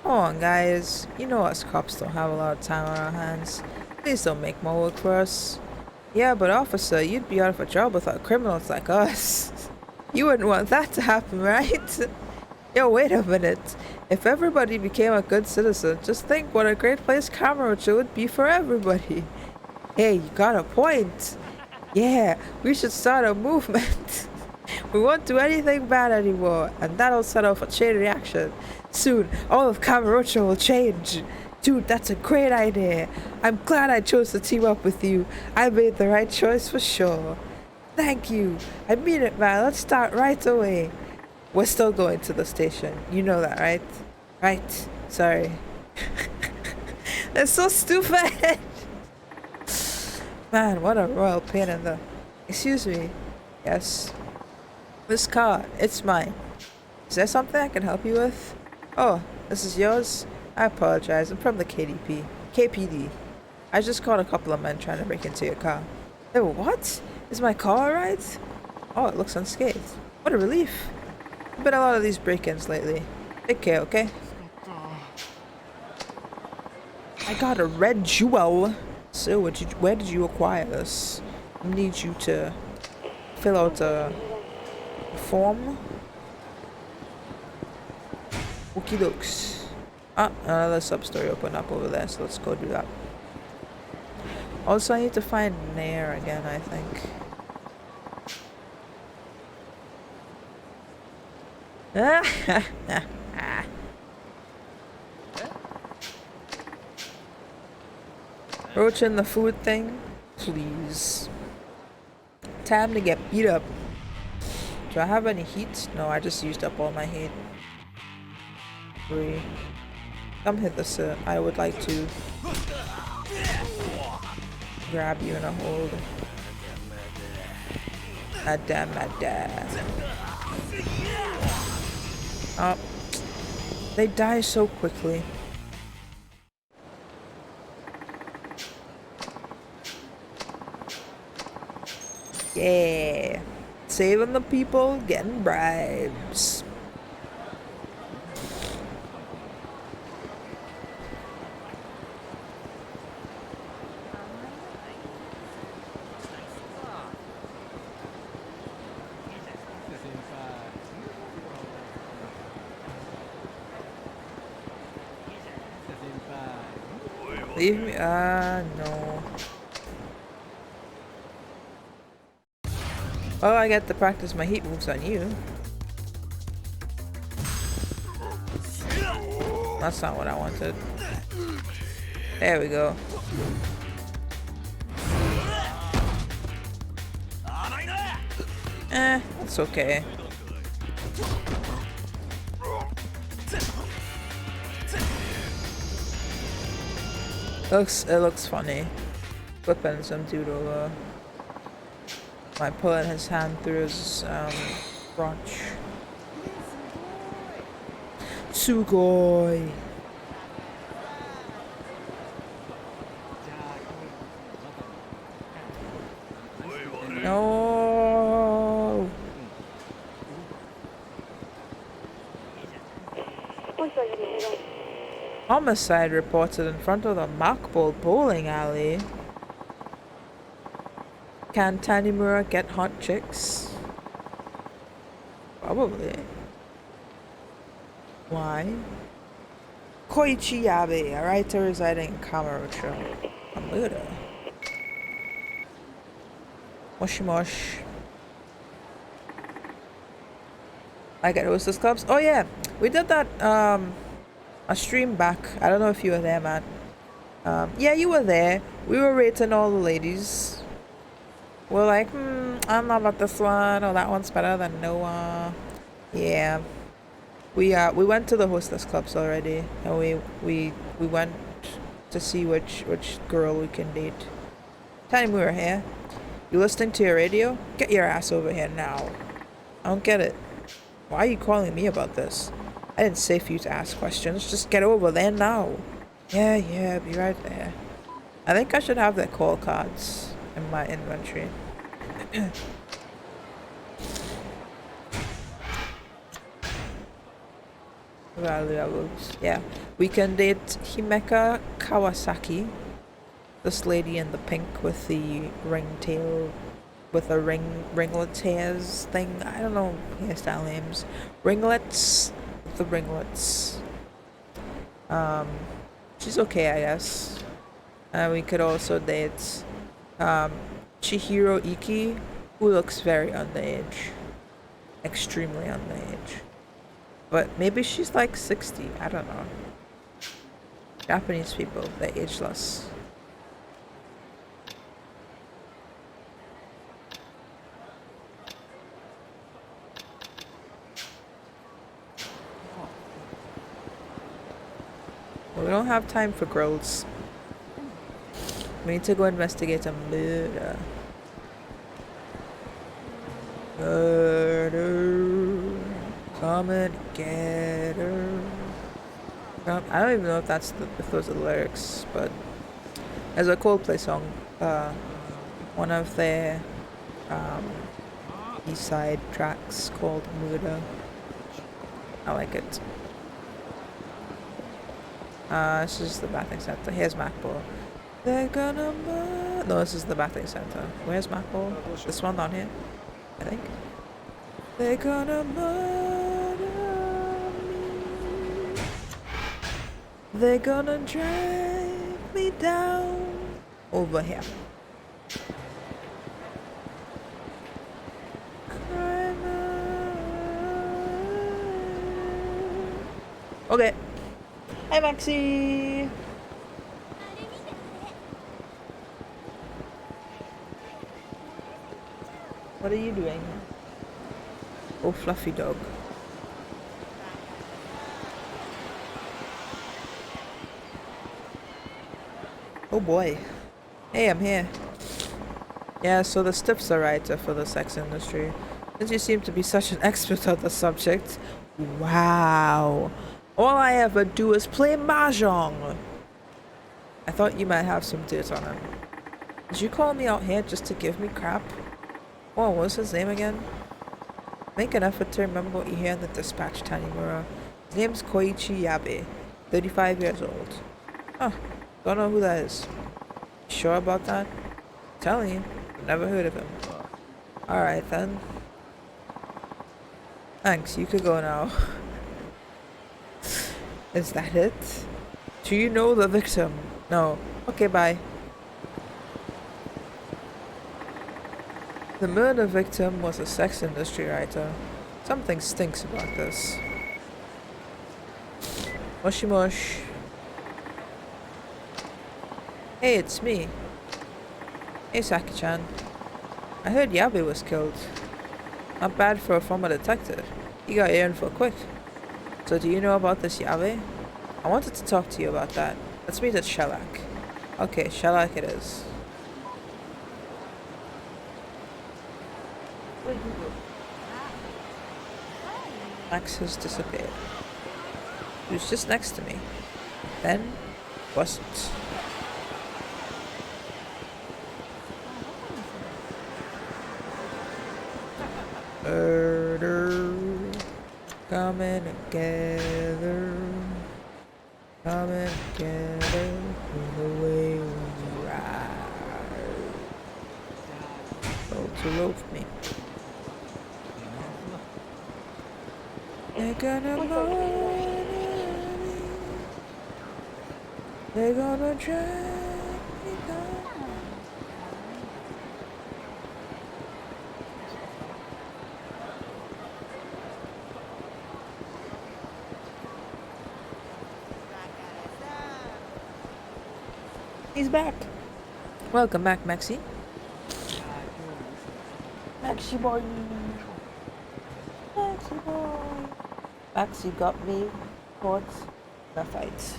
[SPEAKER 1] Come on, guys. You know us cops don't have a lot of time on our hands. Please don't make more work for us. Yeah, but officer, you'd be out of a job without criminals like us. You wouldn't want that to happen, right? Yo, wait a minute. If everybody became a good citizen, just think what a great place Kamurocho would be for everybody. Hey, you got a point. Yeah, we should start a movement. We won't do anything bad anymore, and that'll set off a chain reaction. Soon, all of Kamurocho will change. Dude, that's a great idea. I'm glad I chose to team up with you. I made the right choice for sure. Thank you. I mean it, man. Let's start right away. We're still going to the station. You know that, right? Right. Sorry. That's so stupid. Man, what a royal pain in the... Excuse me. Yes. This car, it's mine. Is there something I can help you with? Oh, this is yours? I apologize. I'm from the KDP. KPD. I just caught a couple of men trying to break into your car. Oh, what? Is my car alright? Oh, it looks unscathed. What a relief. There've been a lot of these break-ins lately. Take care, okay? I got a red jewel. So, where did you acquire this? I need you to fill out a form. Okie dokes. Ah, another sub-story opened up over there, so let's go do that. Also, I need to find Nair again, I think. Roaching the food thing? Please. Time to get beat up. Do I have any heat? No, I just used up all my heat. 3. Come hither, sir. I would like to grab you in a hold. Madam. Oh. They die so quickly. Yeah. Saving the people, getting bribes. Leave me. No. Oh, I get to practice my heat moves on you. That's not what I wanted. There we go. It's okay. It looks funny. Flipping some dude over. By pulling his hand through his crotch. Sugoi. No. Homicide reported in front of the Makbol bowling alley. Can Tanimura get hot chicks? Probably. Why? Koichi Yabe, a writer residing in Kamurocho. A murder. Moshi mosh. I get hostess clubs. Oh yeah, we did that a stream back. I don't know if you were there, man. Yeah, you were there. We were rating all the ladies. We're like, I don't know about this one. Oh, that one's better than Noah. Yeah. We went to the hostess clubs already, and we went to see which girl we can date. Tanimura here. You listening to your radio? Get your ass over here now. I don't get it. Why are you calling me about this? I didn't say for you to ask questions. Just get over there now. Yeah, be right there. I think I should have their call cards in my inventory. Yeah, we can date Himeka Kawasaki, this lady in the pink with the ringtail, with a ringlet hairs thing. I don't know hairstyle names. Ringlets, the ringlets. She's okay, I guess. We could also date Chihiro Iki, who looks very underage, extremely underage. But maybe she's like 60, I don't know. Japanese people, they're ageless. We don't have time for grills. We need to go investigate a murder. Murder. Come and get her. I don't even know if if those are the lyrics, but there's a Coldplay song. One of their B-side tracks called Murder. I like it. This is the bathing center. Here's Macball. They're gonna murder. No, this is the bathing center. Where's Macball? This one down here, I think. They're gonna murder me. They're gonna drag me down over here. Okay. Hi, Maxie. What are you doing? Oh, fluffy dog. Oh boy. Hey, I'm here. Yeah, so the Stiff's a writer for the sex industry. Since you seem to be such an expert on the subject, wow. All I ever do is play mahjong. I thought you might have some dirt on him. Did you call me out here just to give me crap? Oh, what was his name again? Make an effort to remember what you hear in the dispatch, Tanimura. His name's Koichi Yabe, 35 years old. Huh, don't know who that is. Sure about that? I'm telling you, I've never heard of him. Alright then. Thanks, you could go now. Is that it? Do you know the victim? No. Okay, bye. The murder victim was a sex industry writer. Something stinks about this. Moshi mosh. Hey, it's me. Hey, Saki-chan. I heard Yabe was killed. Not bad for a former detective. He got your info quick. So do you know about this Yabe? I wanted to talk to you about that. Let's meet at Shellac. Okay, Shellac it is. Max has disappeared. He was just next to me. Then, wasn't. Murder. Coming together. Coming together in the way we ride. Oh, to loaf me. They're gonna murder me. They're gonna drag me down. He's back. Welcome back, Maxie. Maxie boy. Maxie boy. Maxie got me caught in a fight.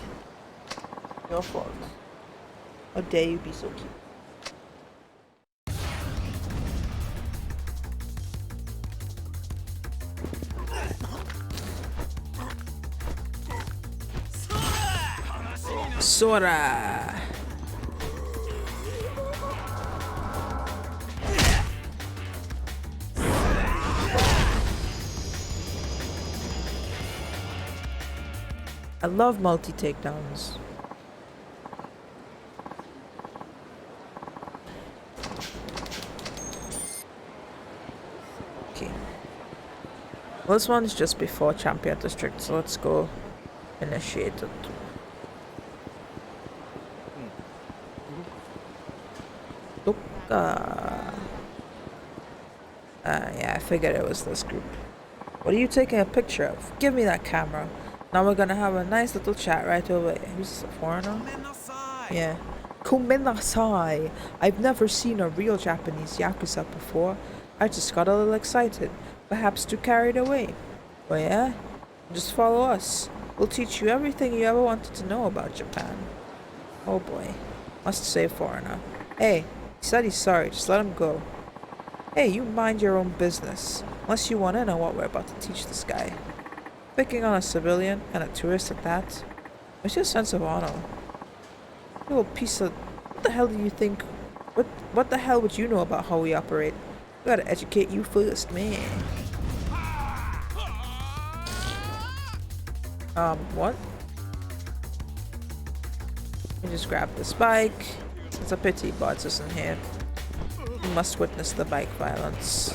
[SPEAKER 1] Your fault. How dare you be so cute? Sora! I love multi-takedowns. Okay. Well, this one's just before Champion District, so let's go initiate it. Yeah, I figured it was this group. What are you taking a picture of? Give me that camera. Now we're gonna have a nice little chat right away. Who's this, a foreigner? Yeah. Kuminasai. I've never seen a real Japanese Yakuza before. I just got a little excited. Perhaps too carried away. Oh yeah? Just follow us. We'll teach you everything you ever wanted to know about Japan. Oh boy. Must say foreigner. Hey, he said he's sorry, just let him go. Hey, you mind your own business. Unless you want to know what we're about to teach this guy. Picking on a civilian, and a tourist at that. What's your sense of honor? You little piece of... What the hell do you think... What the hell would you know about how we operate? We gotta educate you first, man. What? We just grab this bike. It's a pity Bods isn't here. We must witness the bike violence.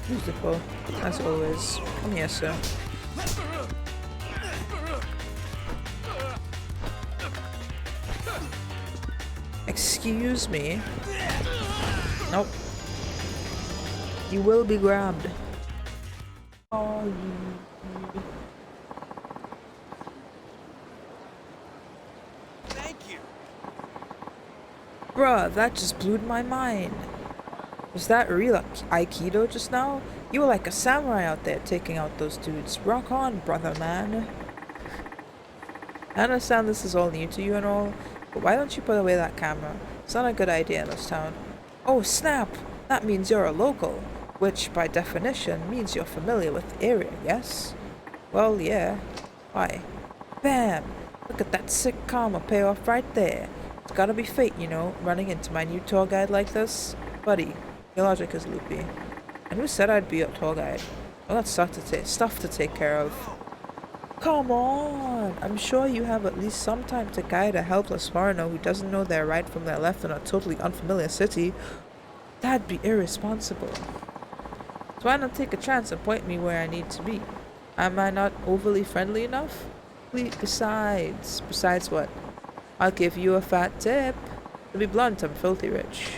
[SPEAKER 1] Beautiful, as always. Come here, sir. Excuse me. Nope. You will be grabbed. Oh, you.
[SPEAKER 2] Thank you.
[SPEAKER 1] Bruh, that just blew my mind. Was that real Aikido just now? You were like a samurai out there taking out those dudes. Rock on, brother man. I understand this is all new to you and all, but why don't you put away that camera? It's not a good idea in this town. Oh snap! That means you're a local, which by definition means you're familiar with the area, yes? Well, yeah. Why? Bam! Look at that sick karma payoff right there. It's gotta be fate, you know, running into my new tour guide like this. Buddy, your logic is loopy. And who said I'd be your tour guide? I got stuff to take care of. Come on! I'm sure you have at least some time to guide a helpless foreigner who doesn't know their right from their left in a totally unfamiliar city. That'd be irresponsible. So why not take a chance and point me where I need to be? Am I not overly friendly enough? Besides what? I'll give you a fat tip. To be blunt, I'm filthy rich.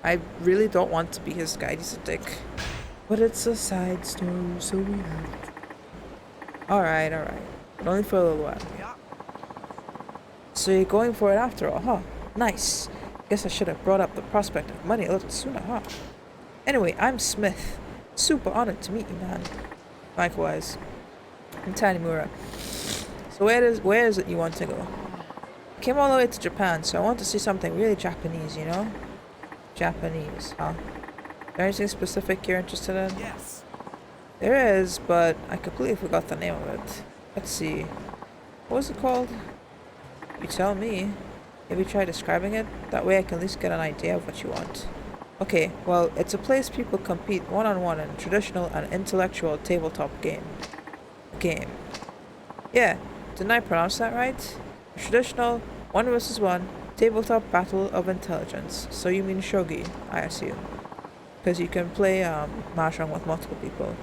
[SPEAKER 1] I really don't want to be his guide, he's a dick. But it's a side story, so we have to. Alright. But only for a little while. So you're going for it after all, huh? Nice. Guess I should have brought up the prospect of money a little sooner, huh? Anyway, I'm Smith. Super honored to meet you, man. Likewise. I'm Tanimura. So where is it you want to go? I came all the way to Japan, so I want to see something really Japanese, you know? Japanese, huh? Is there anything specific you're interested in?
[SPEAKER 2] Yes.
[SPEAKER 1] There is, but I completely forgot the name of it. Let's see. What was it called? You tell me. Have you tried describing it? That way I can at least get an idea of what you want. Okay, well, it's a place people compete one-on-one in a traditional and intellectual tabletop game. Yeah, didn't I pronounce that right? A traditional 1 versus 1 tabletop battle of intelligence. So you mean shogi, I assume. Because you can play mahjong with multiple people.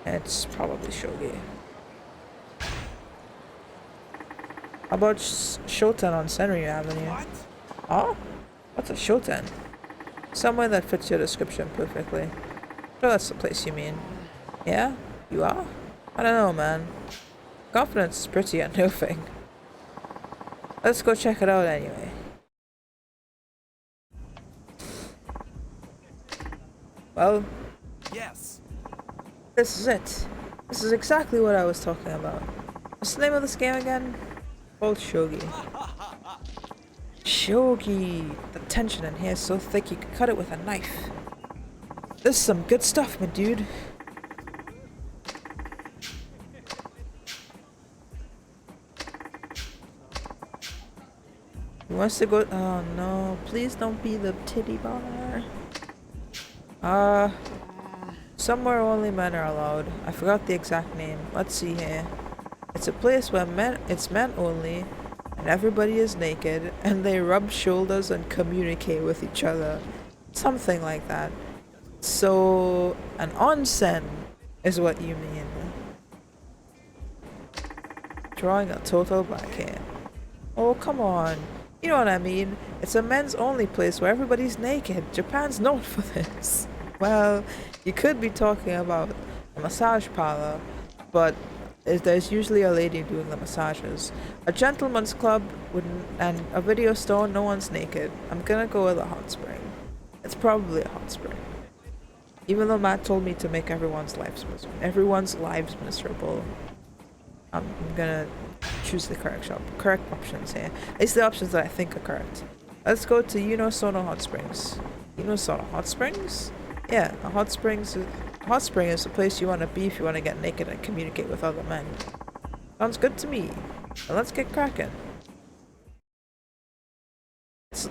[SPEAKER 1] It's probably shogi. How about Shoten on Senryu Avenue?
[SPEAKER 2] What?
[SPEAKER 1] Oh? What's a Shoten? Somewhere that fits your description perfectly. Sure, that's the place you mean. Yeah? You are? I don't know, man. Confidence is pretty unnerving. Let's go check it out anyway. Well,
[SPEAKER 2] Yes.
[SPEAKER 1] this is it. This is exactly what I was talking about. What's the name of this game again? Called Shogi. Shogi! The tension in here is so thick you could cut it with a knife. This is some good stuff, my dude. He wants to go. Oh no, please don't be the titty bar. Somewhere only men are allowed. I forgot the exact name. Let's see here. It's a place where it's men only, and everybody is naked, and they rub shoulders and communicate with each other. Something like that. So, an onsen is what you mean. Drawing a total blank here. Oh, come on. You know what I mean? It's a men's only place where everybody's naked. Japan's known for this. Well, you could be talking about a massage parlor, but there's usually a lady doing the massages. A gentleman's club wouldn't, and a video store, no one's naked. I'm gonna go with a hot spring. It's probably a hot spring. Even though Matt told me to make everyone's lives miserable, I'm gonna choose the correct options here. At least the options that I think are correct. Let's go to Sono Hot Springs. Sono Hot Springs? Yeah, a hot spring is a place you want to be if you want to get naked and communicate with other men. Sounds good to me. Now let's get cracking.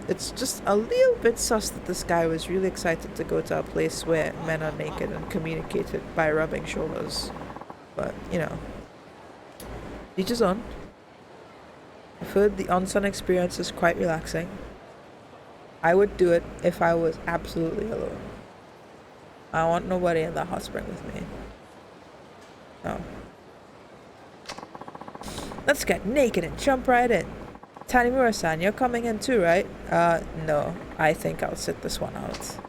[SPEAKER 1] It's just a little bit sus that this guy was really excited to go to a place where men are naked and communicated by rubbing shoulders. But, each his own. I've heard the onsen experience is quite relaxing. I would do it if I was absolutely alone. I want nobody in the hot spring with me. No. Let's get naked and jump right in. Tanimura-san, you're coming in too, right? No. I think I'll sit this one out.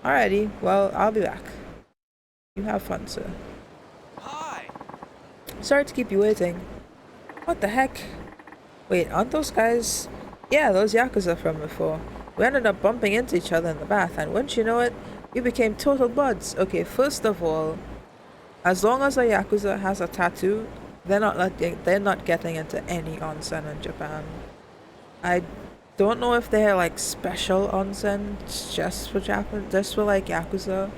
[SPEAKER 1] Alrighty, well, I'll be back. You have fun, sir.
[SPEAKER 2] Hi.
[SPEAKER 1] Sorry to keep you waiting. What the heck? Wait, aren't those guys... Yeah, those Yakuza from before. We ended up bumping into each other in the bath, and wouldn't you know it, we became total buds. Okay, first of all, as long as a Yakuza has a tattoo, they're not getting into any onsen in Japan. I don't know if they're like special onsen just for like Yakuza,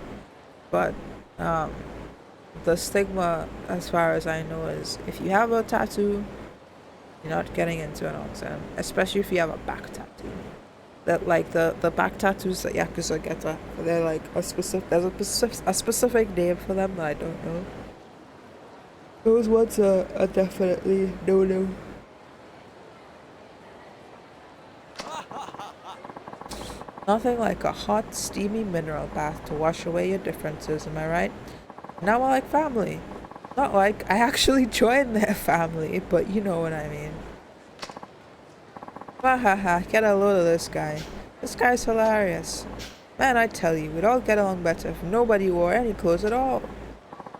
[SPEAKER 1] but the stigma, as far as I know, is if you have a tattoo, you're not getting into an onsen, especially if you have a back tattoo. That like the back tattoos that Yakuza get, they're like there's a specific name for them that I don't know. Those ones are definitely no. Nothing like a hot, steamy mineral bath to wash away your differences, am I right? Now we're like family. Not like I actually joined their family, but you know what I mean. Wahaha, get a load of this guy. This guy's hilarious. Man, I tell you, we'd all get along better if nobody wore any clothes at all.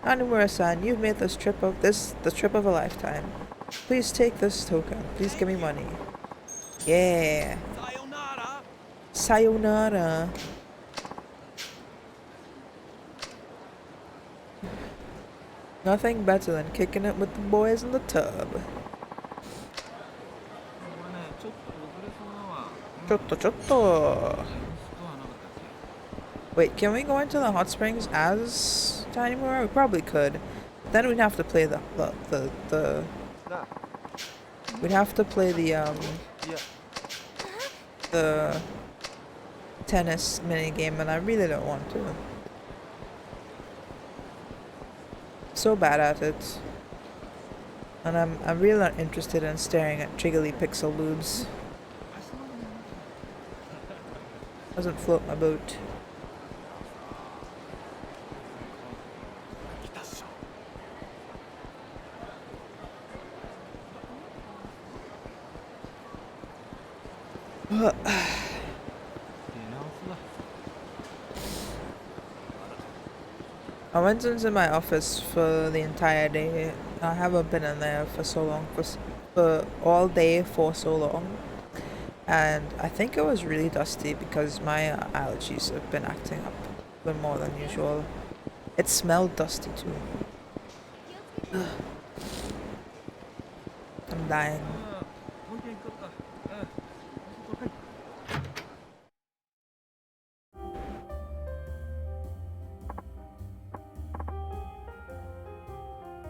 [SPEAKER 1] Tanimura-san, you've made the trip of a lifetime. Please take this token. Please give me money. Yeah.
[SPEAKER 2] Sayonara.
[SPEAKER 1] Sayonara. Nothing better than kicking it with the boys in the tub. Chotto. Wait, can we go into the hot springs as Tanimura? We probably could. Then we'd have to play we'd have to play the tennis mini game, and I really don't want to. So bad at it. And I'm really not interested in staring at jiggly pixel lubes. Doesn't float my boat. I went into my office for the entire day. I haven't been in there for so long, for all day for so long. And I think it was really dusty because my allergies have been acting up a bit more than usual. It smelled dusty too. I'm dying.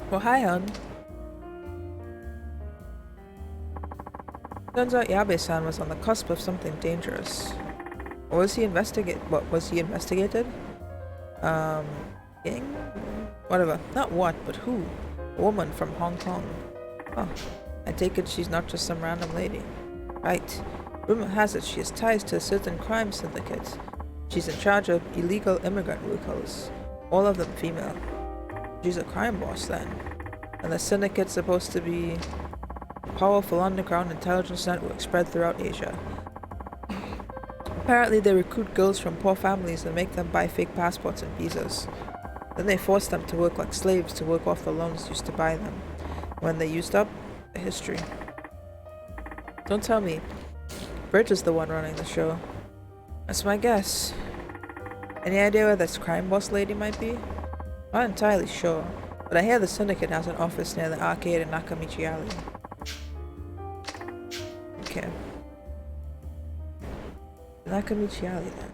[SPEAKER 1] Well, hi, hon. Turns out Yabe-san was on the cusp of something dangerous. What was he investigated? Gang? Whatever. Not what, but who? A woman from Hong Kong. Oh, I take it she's not just some random lady. Right. Rumor has it she has ties to a certain crime syndicate. She's in charge of illegal immigrant vehicles. All of them female. She's a crime boss then. And the syndicate's supposed to be powerful underground intelligence network spread throughout Asia. Apparently, they recruit girls from poor families and make them buy fake passports and visas. Then they force them to work like slaves to work off the loans used to buy them. When they used up, history. Don't tell me. Bridge is the one running the show. That's my guess. Any idea where this crime boss lady might be? Not entirely sure, but I hear the syndicate has an office near the arcade in Nakamichi Alley. Okay. Nakamichi Alley then.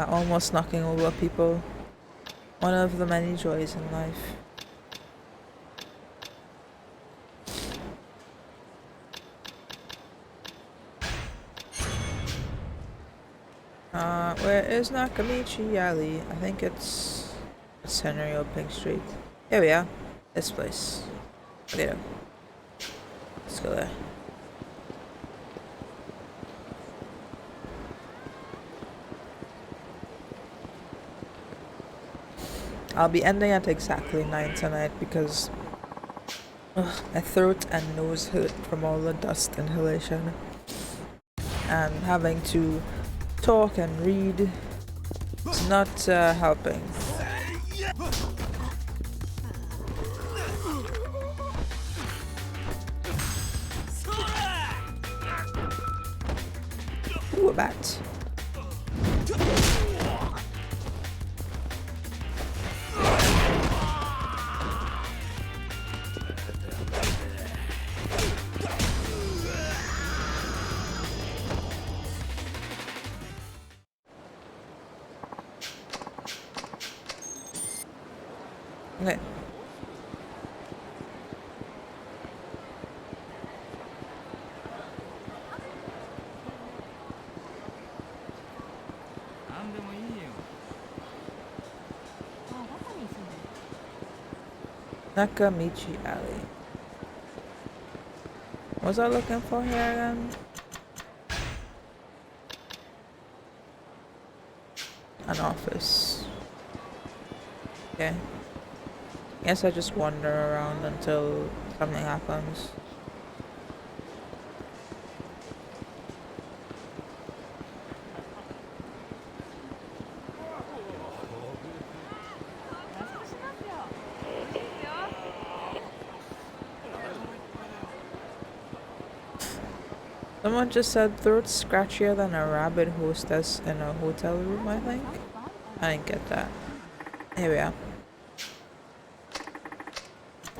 [SPEAKER 1] Almost knocking over people. One of the many joys in life. Where is Nakamichi Alley? I think it's Henry or Pink Street. Here we are. This place. Okay, let's go there. I'll be ending at exactly 9 tonight because my throat and nose hurt from all the dust inhalation. And having to talk and read is not helping. Ooh, a bat. Okay. Nakamichi Alley. What was I looking for here again? An office. Okay. Guess I just wander around until something happens. Someone just said throat's scratchier than a rabid hostess in a hotel room, I think. I didn't get that. Here we are.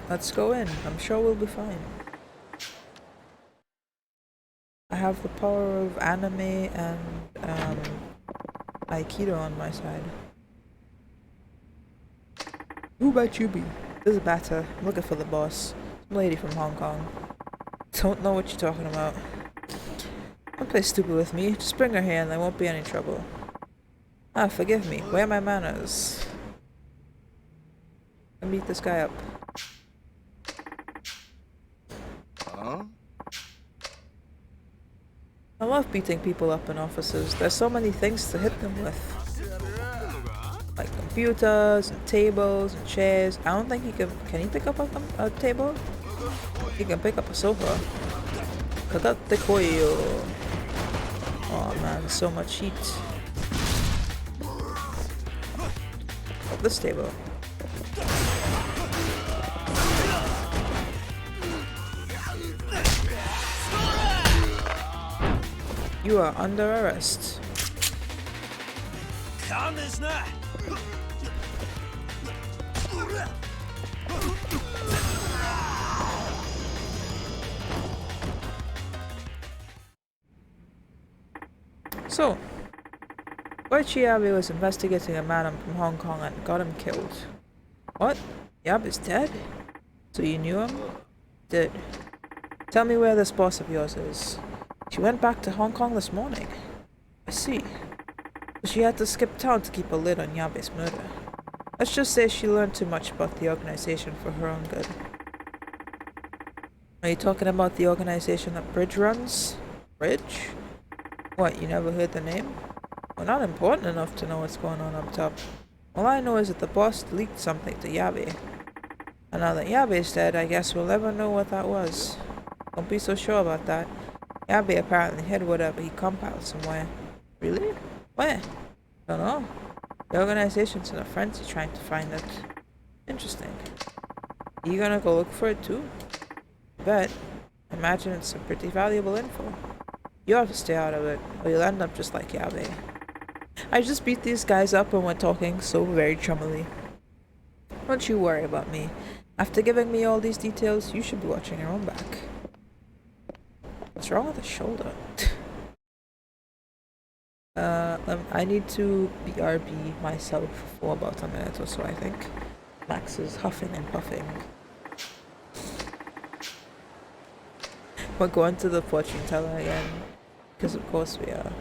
[SPEAKER 1] Let's go in. I'm sure we'll be fine. I have the power of anime and Aikido on my side. Who might you be? This is Bata. I'm looking for the boss. Some lady from Hong Kong. Don't know what you're talking about. Don't play stupid with me. Just bring her here and there won't be any trouble. Ah, forgive me. Where are my manners? I'll beat this guy up.
[SPEAKER 2] Huh?
[SPEAKER 1] I love beating people up in offices. There's so many things to hit them with. Like computers and tables and chairs. I don't think he can he pick up a table? He can pick up a sofa. Kagate koyo. Oh man, so much heat. Oh, this table. You are under arrest. So, Koichi Abe was investigating a man from Hong Kong and got him killed. What? Yab is dead? So you knew him? Did. Tell me where this boss of yours is. She went back to Hong Kong this morning. I see. So she had to skip town to keep a lid on Yabe's murder. Let's just say she learned too much about the organization for her own good. Are you talking about the organization that Bridge runs? Bridge? What, you never heard the name? Well, not important enough to know what's going on up top. All I know is that the boss leaked something to Yabe. And now that Yabe's dead, I guess we'll never know what that was. Don't be so sure about that. Yabe apparently hid whatever he compiled somewhere. Really? Where? Don't know. The organization's in a frenzy trying to find it. Interesting. You gonna go look for it too? Bet. Imagine it's some pretty valuable info. You have to stay out of it, or you'll end up just like Yabe. I just beat these guys up and we're talking so very chummily. Don't you worry about me. After giving me all these details, you should be watching your own back. What's wrong with the shoulder? I need to BRB myself for about a minute or so, I think. Max is huffing and puffing. We're going to the fortune teller again, because of course we are.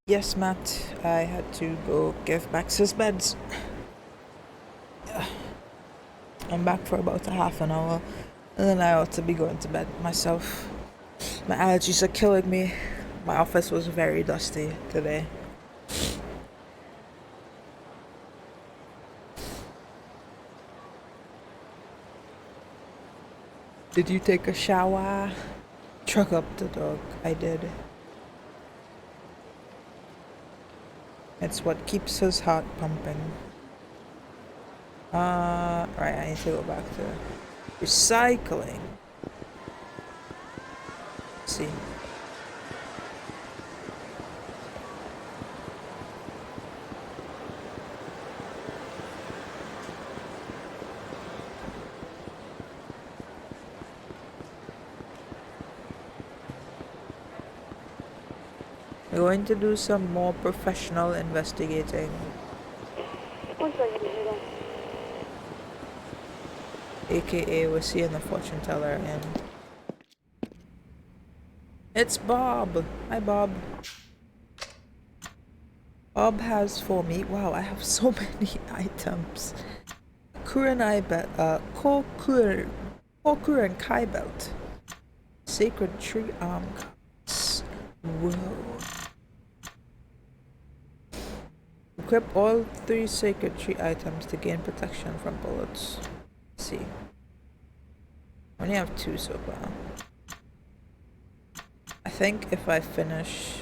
[SPEAKER 1] Yes, Matt, I had to go give Max his meds. I'm back for about a half an hour, and then I ought to be going to bed myself. My allergies are killing me. My office was very dusty today. Did you take a shower? Truck up the dog. I did. It's what keeps his heart pumping. Right, I need to go back to recycling. Let's see. We're going to do some more professional investigating. AKA, we're seeing the fortune teller and it's Bob. Hi, Bob. Bob has for me. Wow, I have so many items. Kurenai belt, Kokuren Kai belt. Sacred tree arm cups. Whoa. Equip all 3 sacred tree items to gain protection from bullets. Let's see. I only have 2 so far. I think if I finish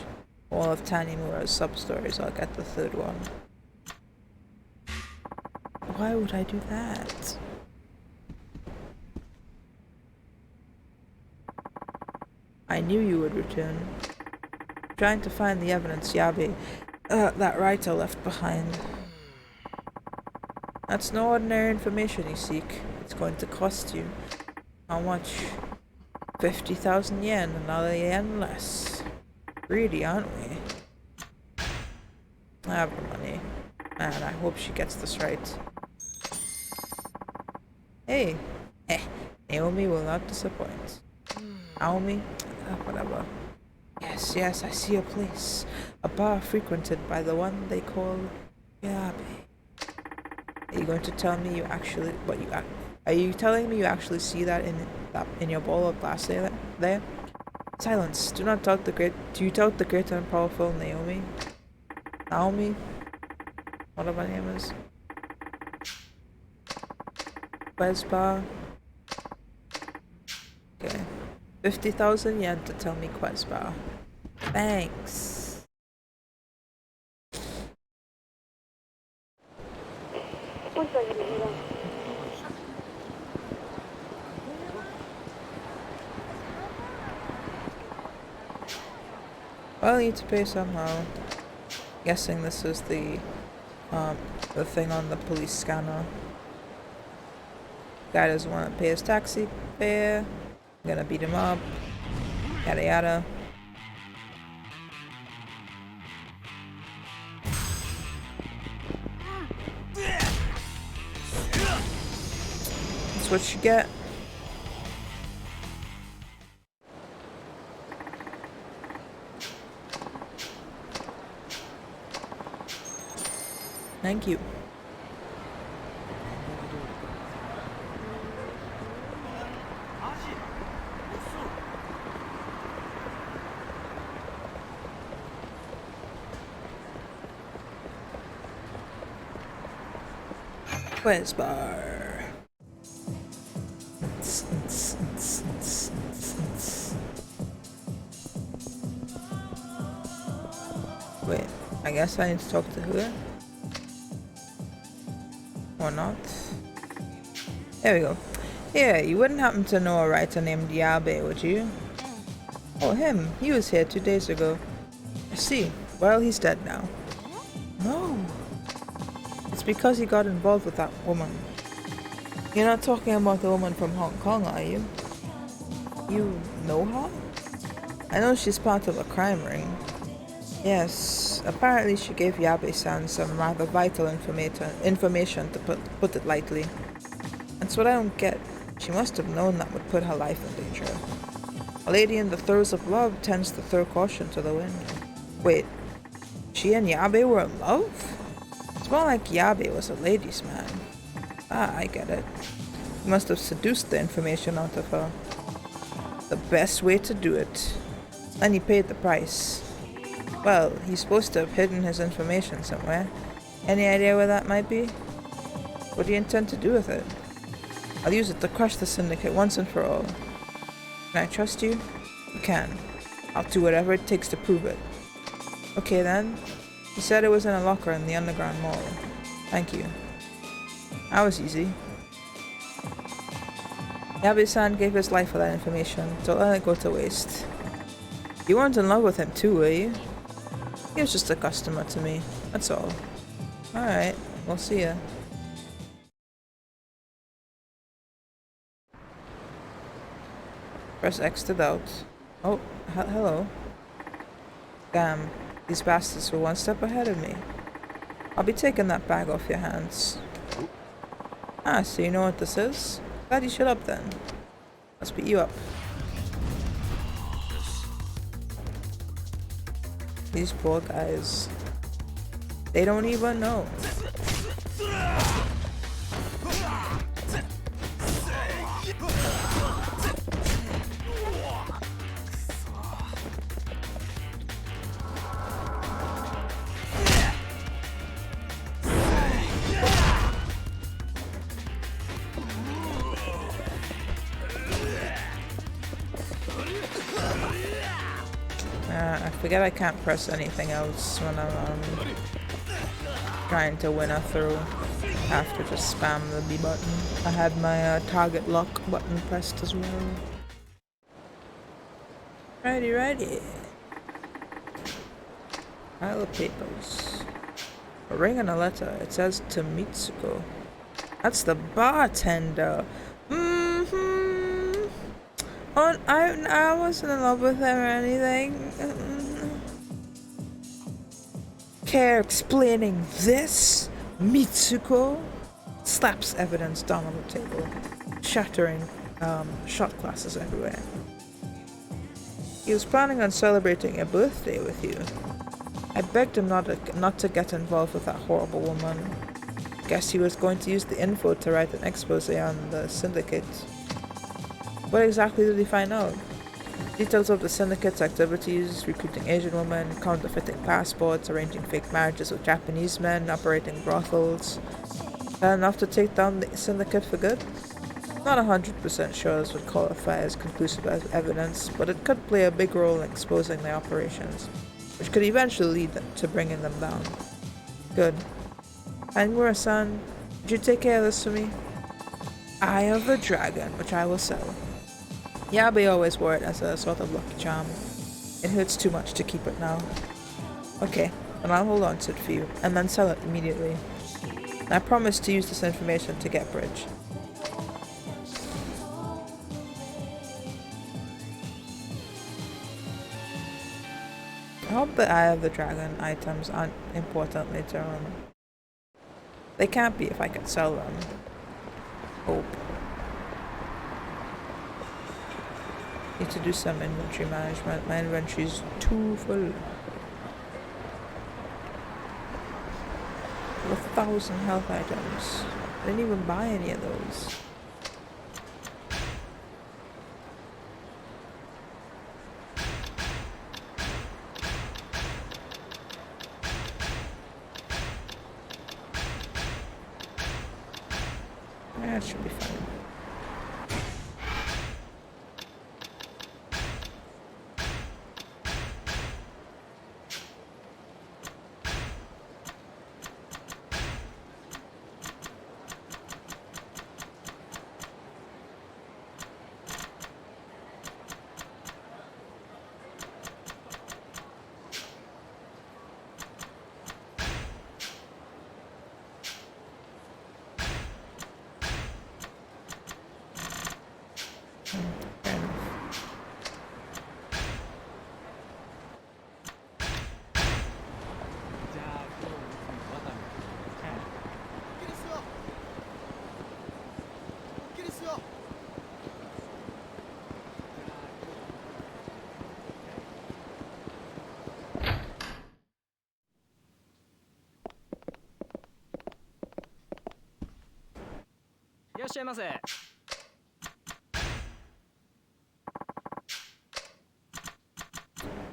[SPEAKER 1] all of Tanimura's Substories, I'll get the 3rd one. Why would I do that? I knew you would return. Trying to find the evidence Yabe, that writer left behind. That's no ordinary information you seek. It's going to cost you. How much? 50,000 yen, another yen less. Greedy, aren't we? I have the money. Man, I hope she gets this right. Hey! Naomi will not disappoint. Naomi? Whatever. Yes, yes, I see a place. A bar frequented by the one they call Yabe. Are you going to tell me you actually... Are you telling me you actually see that in your bowl of glass there? Silence. Do not doubt the great... Do you doubt the great and powerful Naomi? Naomi? Whatever her name is. Quezbar. Okay. 50,000 yen to tell me Quezbar. Thanks. Well, I need to pay somehow. Guessing this is the thing on the police scanner. Guy doesn't want to pay his taxi fare. I'm gonna beat him up. Yada yada. That's what you get. Thank you. Quezbar. Wait, I guess I need to talk to her. Or not. There we go. Yeah, you wouldn't happen to know a writer named Yabe, would you? Oh, him. He was here 2 days ago. I see. Well, he's dead now. No. It's because he got involved with that woman. You're not talking about the woman from Hong Kong, are you? You know her? I know she's part of a crime ring. Yes, apparently she gave Yabe-san some rather vital information to put it lightly. That's what I don't get. She must have known that would put her life in danger. A lady in the throes of love tends to throw caution to the wind. Wait, she and Yabe were in love? It's more like Yabe was a ladies' man. Ah, I get it. He must have seduced the information out of her. The best way to do it. And he paid the price. Well, he's supposed to have hidden his information somewhere. Any idea where that might be? What do you intend to do with it? I'll use it to crush the syndicate once and for all. Can I trust you? You can. I'll do whatever it takes to prove it. Okay then. He said it was in a locker in the underground mall. Thank you. That was easy. Yabe-san gave his life for that information. Don't let it go to waste. You weren't in love with him too, were you? He was just a customer to me. That's all. Alright, we'll see ya. Press X to doubt. Oh, hello. Damn, these bastards were one step ahead of me. I'll be taking that bag off your hands. Ah, so you know what this is? Glad you shut up then. Let's beat you up. These poor guys. They don't even know. I forget I can't press anything else when I'm trying to win a throw. I have to just spam the B button. I had my target lock button pressed as well. Righty. Pile of papers. A ring and a letter. It says to Mitsuko. That's the bartender. Oh, I wasn't in love with him or anything. Care explaining this? Mitsuko slaps evidence down on the table, shattering shot glasses everywhere. He was planning on celebrating a birthday with you. I begged him not to get involved with that horrible woman. Guess he was going to use the info to write an expose on the syndicate. What exactly did he find out? Details of the syndicate's activities, recruiting Asian women, counterfeiting passports, arranging fake marriages with Japanese men, operating brothels. That enough to take down the syndicate for good? Not 100% sure this would qualify as conclusive evidence, but it could play a big role in exposing their operations, which could eventually lead to bringing them down. Good. Tanimura-san, would you take care of this for me? Eye of the Dragon, which I will sell. Yabe always wore it as a sort of lucky charm. It hurts too much to keep it now. Okay, then I'll hold on to it for you, and then sell it immediately. I promise to use this information to get Bridge. I hope the Eye of the Dragon items aren't important later on. They can't be if I can sell them. Hope. Need to do some inventory management. My inventory's too full. 1,000 health items. I didn't even buy any of those. That should be fine.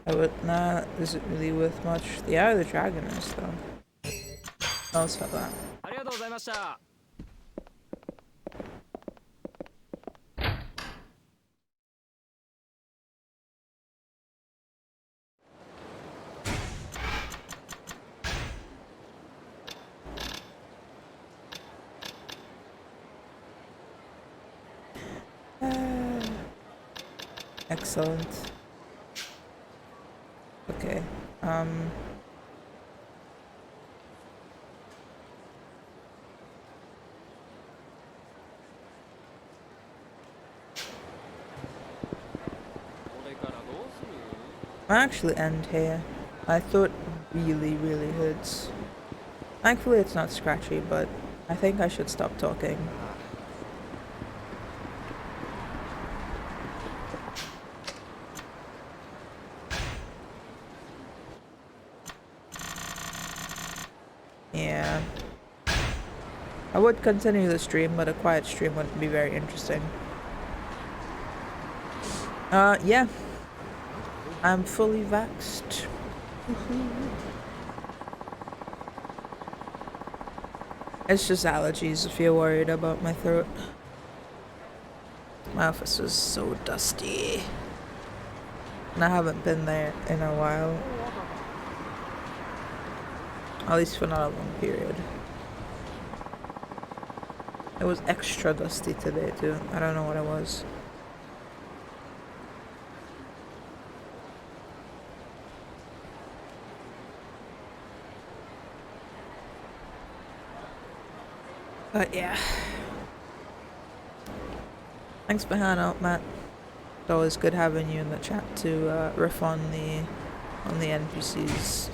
[SPEAKER 1] I would not. Is it really worth much? The Eye of the Dragon is though. I'll sell that. Excellent. Okay. I'll actually end here. My throat really hurts. Thankfully it's not scratchy, but I think I should stop talking. Yeah. I would continue the stream, but a quiet stream would be very interesting. Yeah. I'm fully vaxxed. It's just allergies if you're worried about my throat. My office is so dusty. And I haven't been there in a while. At least for not a long period. It was extra dusty today too. I don't know what it was. But yeah. Thanks for hanging out, Matt. It's always good having you in the chat to riff on the NPCs.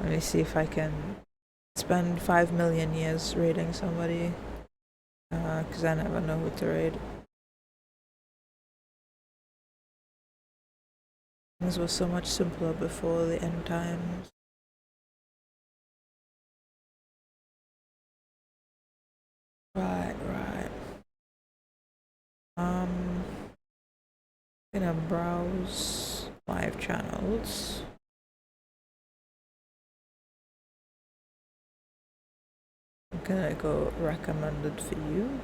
[SPEAKER 1] Let me see if I can spend 5 million years raiding somebody. Because I never know who to raid. Things were so much simpler before the end times. Right. Gonna browse live channels. I'm gonna go recommended for you.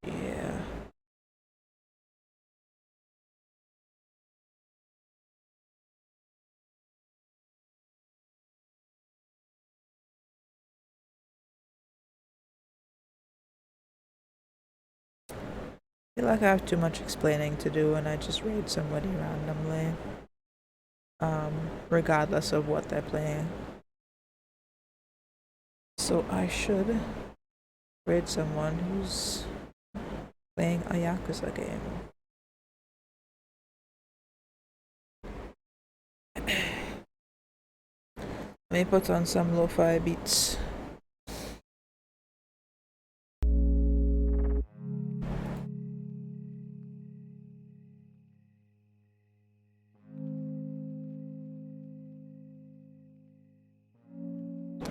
[SPEAKER 1] Yeah. I feel like I have too much explaining to do when I just raid somebody randomly. Regardless of what they're playing. So I should raid someone who's playing a Yakuza game. Let me put on some lo-fi beats.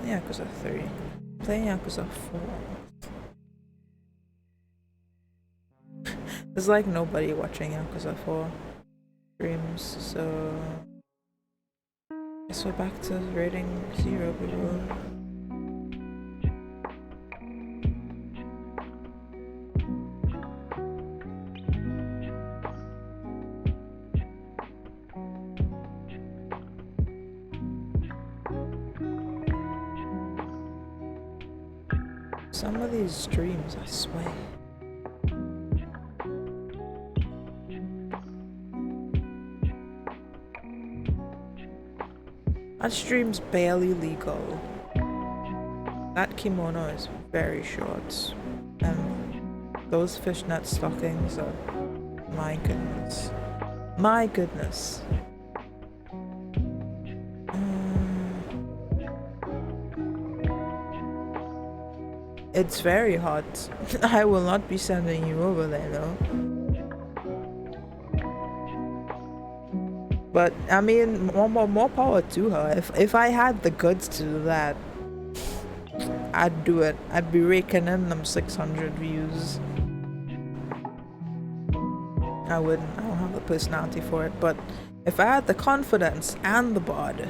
[SPEAKER 1] Yakuza 3. Playing Yakuza 4. There's like nobody watching Yakuza 4 streams, so I guess we're back to rating 0 people. Some of these streams, I swear. That stream's barely legal. That kimono is very short. And those fishnet stockings are... my goodness. My goodness. It's very hot. I will not be sending you over there though. But I mean, more power to her. If I had the goods to do that, I'd do it. I'd be raking in them 600 views. I wouldn't. I don't have the personality for it. But if I had the confidence and the bod,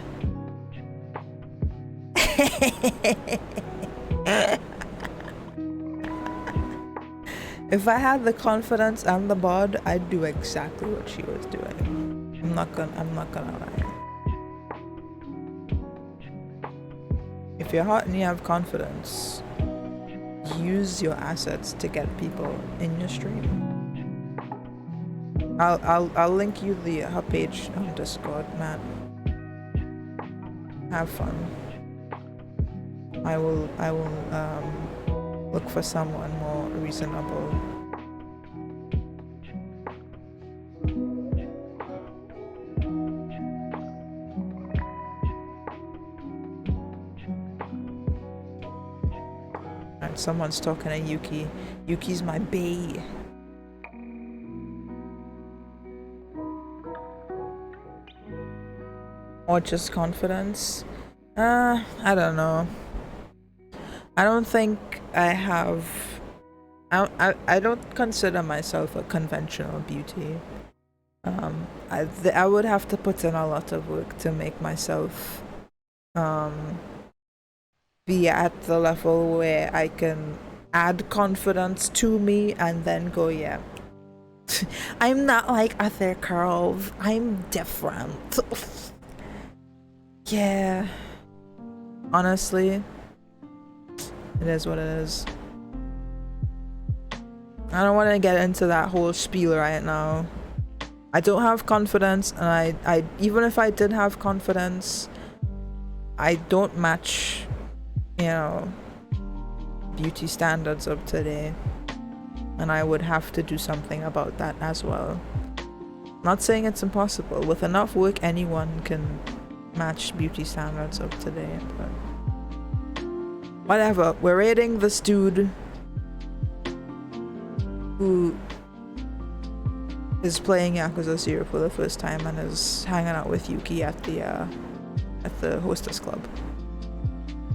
[SPEAKER 1] if I had the confidence and the bod, I'd do exactly what she was doing. I'm not gonna lie. If you're hot and you have confidence, use your assets to get people in your stream. I'll link you her page on Discord, Matt. Have fun. I will look for someone more reasonable. And someone's talking to Yuki. Yuki's my bae. Or just confidence? I don't know. I don't think I have... I don't consider myself a conventional beauty. I would have to put in a lot of work to make myself be at the level where I can add confidence to me and then go, yeah. I'm not like other girls. I'm different. Yeah. Honestly, it is what it is. I don't want to get into that whole spiel right now. I don't have confidence, and I even if I did have confidence, I don't match, you know, beauty standards of today, and I would have to do something about that as well. Not saying it's impossible. With enough work, anyone can match beauty standards of today, but whatever. We're raiding this dude who is playing Yakuza 0 for the first time and is hanging out with Yuki at the hostess club.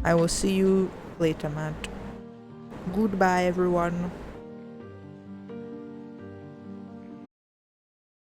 [SPEAKER 1] I will see you later, Matt. Goodbye, everyone.